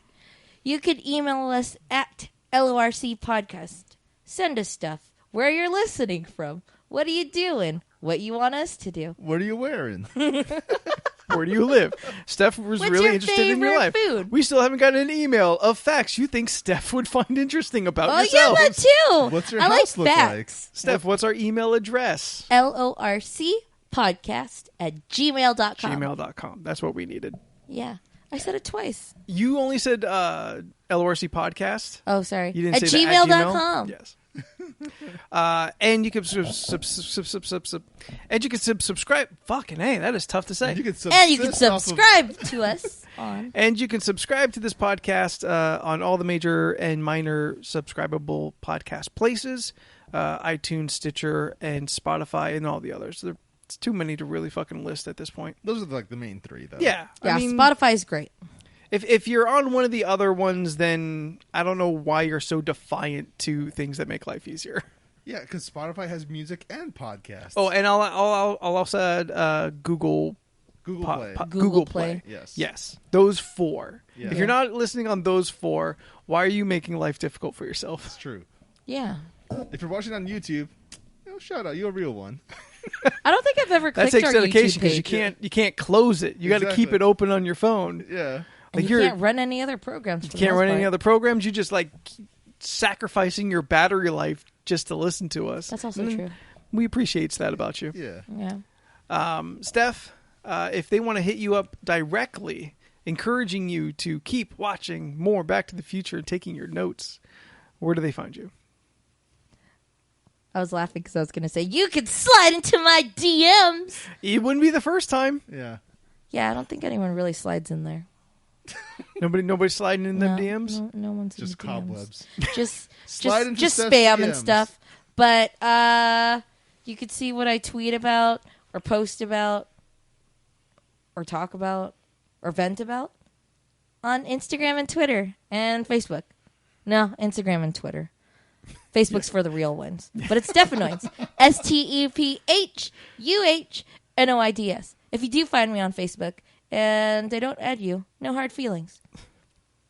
You could email us at LORC Podcast. Send us stuff. Where you're listening from. What are you doing? What you want us to do? What are you wearing? Where do you live? Steph was What's really your interested in your life. food? We still haven't gotten an email of facts you think Steph would find interesting about yourself. Oh, yeah, that too. What's your I house like look facts. like? Steph, what's our email address? LORCpodcast@gmail.com. Gmail.com. That's what we needed. Yeah. I said it twice. You only said LORC podcast. Oh, sorry. You didn't at say gmail.com. Yes. And you can subscribe. Fucking hey, that is tough to say. And you can subscribe to us on. And you can subscribe to this podcast on all the major and minor subscribable podcast places, iTunes, Stitcher, and Spotify, and all the others. It's too many to really fucking list at this point. Those are like the main three, though. Yeah. Yeah, Spotify's great. If you're on one of the other ones, then I don't know why you're so defiant to things that make life easier. Yeah, because Spotify has music and podcasts. Oh, and I'll also add Google Play. Google Play. Yes. Those 4. Yeah. If you're not listening on those 4, why are you making life difficult for yourself? It's true. Yeah. If you're watching on YouTube, shout out, you're a real one. I don't think I've ever clicked our YouTube page. That's dedication because you can't close it. You got to keep it open on your phone. Yeah. Like you can't run any other programs. You can't run any other programs. You just like sacrificing your battery life just to listen to us. That's also true. We appreciate that about you. Yeah. Steph, if they want to hit you up directly, encouraging you to keep watching more Back to the Future and taking your notes, where do they find you? I was laughing because I was going to say, you could slide into my DMs. It wouldn't be the first time. Yeah. Yeah, I don't think anyone really slides in there. Nobody sliding in them DMs? No one's just in cobwebs. Just spam DMs. And stuff. But you could see what I tweet about or post about or talk about or vent about on Instagram and Twitter and Facebook. No, Instagram and Twitter. Facebook's for the real ones. But it's Stephanoids. STEPHUHNOIDS. If you do find me on Facebook and they don't add you, no hard feelings.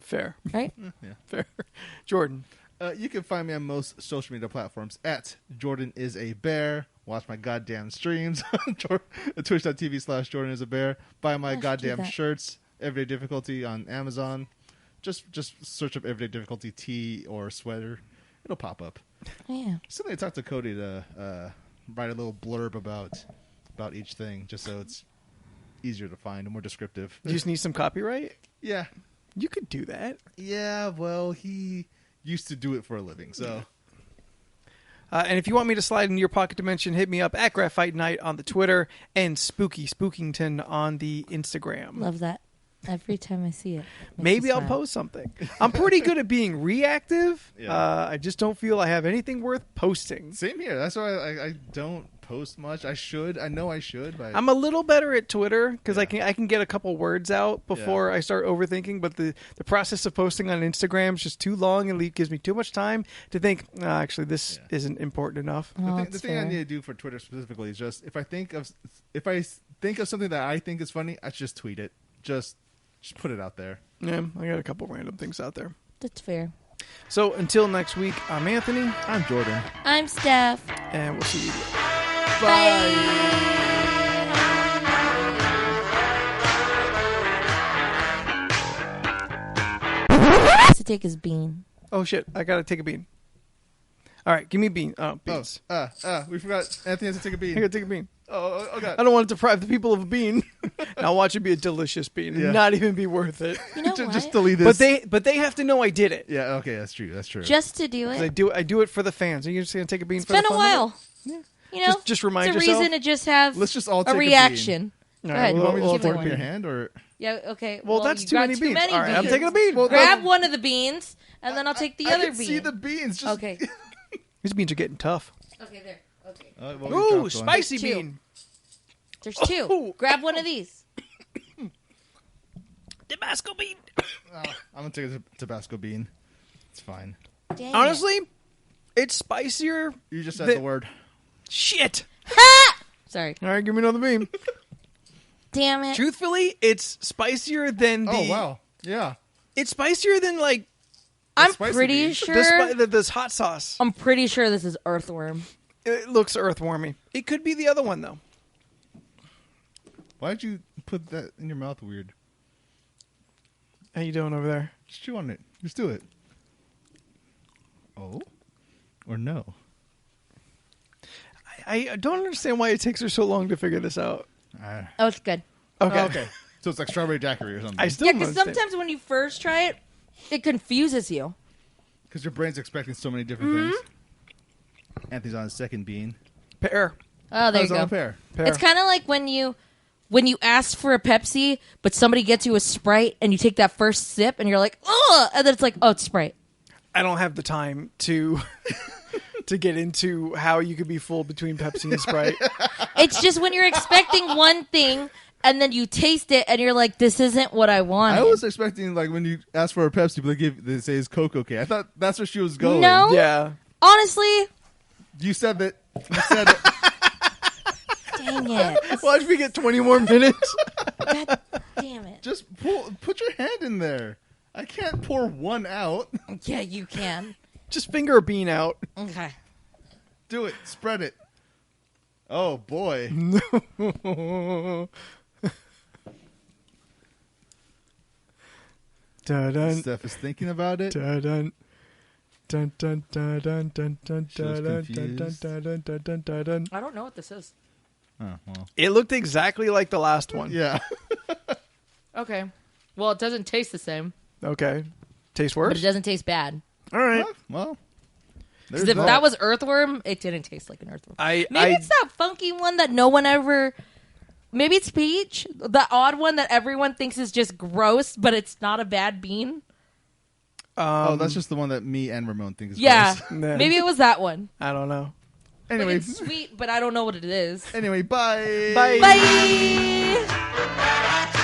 Fair. Right? Yeah. Fair. Jordan. You can find me on most social media platforms at Jordan is a Bear. Watch my goddamn streams on twitch.tv/JordanIsABear. Buy my goddamn shirts, Everyday Difficulty on Amazon. Just search up Everyday Difficulty tee or sweater. It'll pop up. Yeah. Something I talked to Cody to write a little blurb about each thing, just so it's easier to find and more descriptive. You just need some copyright? Yeah. You could do that. Yeah, well, he used to do it for a living, so... and if you want me to slide into your pocket dimension, hit me up at Graphite Night on the Twitter and Spooky Spookington on the Instagram. Love that. Every time I see it. Maybe I'll post something. I'm pretty good at being reactive. Yeah. I just don't feel I have anything worth posting. Same here. That's why I don't post much. I should. I know I should. But I'm a little better at Twitter because I can get a couple words out before I start overthinking. But the process of posting on Instagram is just too long and it gives me too much time to think, actually, this isn't important enough. The thing I need to do for Twitter specifically is just if I think of something that I think is funny, I just tweet it. Just put it out there. Yeah, I got a couple random things out there. That's fair. So until next week, I'm Anthony. I'm Jordan. I'm Steph. And we'll see you later. Bye. To take his bean. Oh shit! I gotta take a bean. All right, give me a bean. Oh, beans. We forgot. Anthony has to take a bean. I gotta take a bean. Oh, okay. I don't want to deprive the people of a bean. Now watch it be a delicious bean and not even be worth it. You know what? Just delete this. But they have to know I did it. Yeah. Okay, that's true. That's true. Just to do it. I do it for the fans. Are you just gonna take a bean? It's for the been fun a while. Yeah. You know, just remind it's a yourself. reason to just have. Let's just all take a reaction. All Go right, ahead. you want me to just Give pour it in your hand, or? Yeah. Okay. Well, that's you too got many beans. All right, I'm beans. taking a bean. Well, Grab one of the beans, and then I'll take the other I can bean. see the beans. Just... Okay. These beans are getting tough. Okay. There. Okay. Ooh, spicy bean. There's two. Oh. Grab one of these. Tabasco bean. I'm gonna take a Tabasco bean. It's fine. Dang Honestly, it's spicier. You just said the word. Shit. Ha! Sorry. All right, give me another bean. Damn it. Truthfully, it's spicier than the. Oh wow! Yeah. It's spicier than like. I'm pretty sure. This hot sauce. I'm pretty sure this is earthworm. It looks earthwormy. It could be the other one though. Why'd you put that in your mouth weird? How you doing over there? Just chew on it. Just do it. Oh? Or no? I don't understand why it takes her so long to figure this out. Oh, it's good. Okay. Oh, okay. So it's like strawberry daiquiri or something. I still Yeah, don't because understand. sometimes when you first try it, it confuses you. Because your brain's expecting so many different things. Anthony's on his second bean. Pear. Oh, there you On go. a pear. It's kind of like when you ask for a Pepsi, but somebody gets you a Sprite, and you take that first sip, and you're like, oh, and then it's like, oh, it's Sprite. I don't have the time to to get into how you could be fooled between Pepsi and Sprite. It's just when you're expecting one thing and then you taste it and you're like, this isn't what I wanted. I was expecting, like, when you ask for a Pepsi, they say it's Coke okay. I thought that's where she was going. No. Yeah. Honestly. You said that. You said it. Dang it. Why did we get 20 more minutes? God damn it. Just put your hand in there. I can't pour one out. Yeah, you can. Just finger a bean out. Okay. Do it. Spread it. Oh, boy. No. Dun-dun. Steph is thinking about it. Dun-dun. Dun, dun, dun, dun, dun, dun, She was dun, dun, confused. dun, dun, dun, dun, dun, dun. I don't know what this is. Oh, well. It looked exactly like the last one. Yeah. Okay. Well, it doesn't taste the same, Okay. Taste but worse? it doesn't taste bad. All right. Well. Because if that was earthworm, it didn't taste like an earthworm. Maybe it's that funky one that no one ever... Maybe it's peach, the odd one that everyone thinks is just gross, but it's not a bad bean. that's just the one that me and Ramon think is Yeah, gross. Nah. maybe it was that one. I don't know. Anyway. Like, it's sweet, but I don't know what it is. Anyway, bye. Bye. Bye!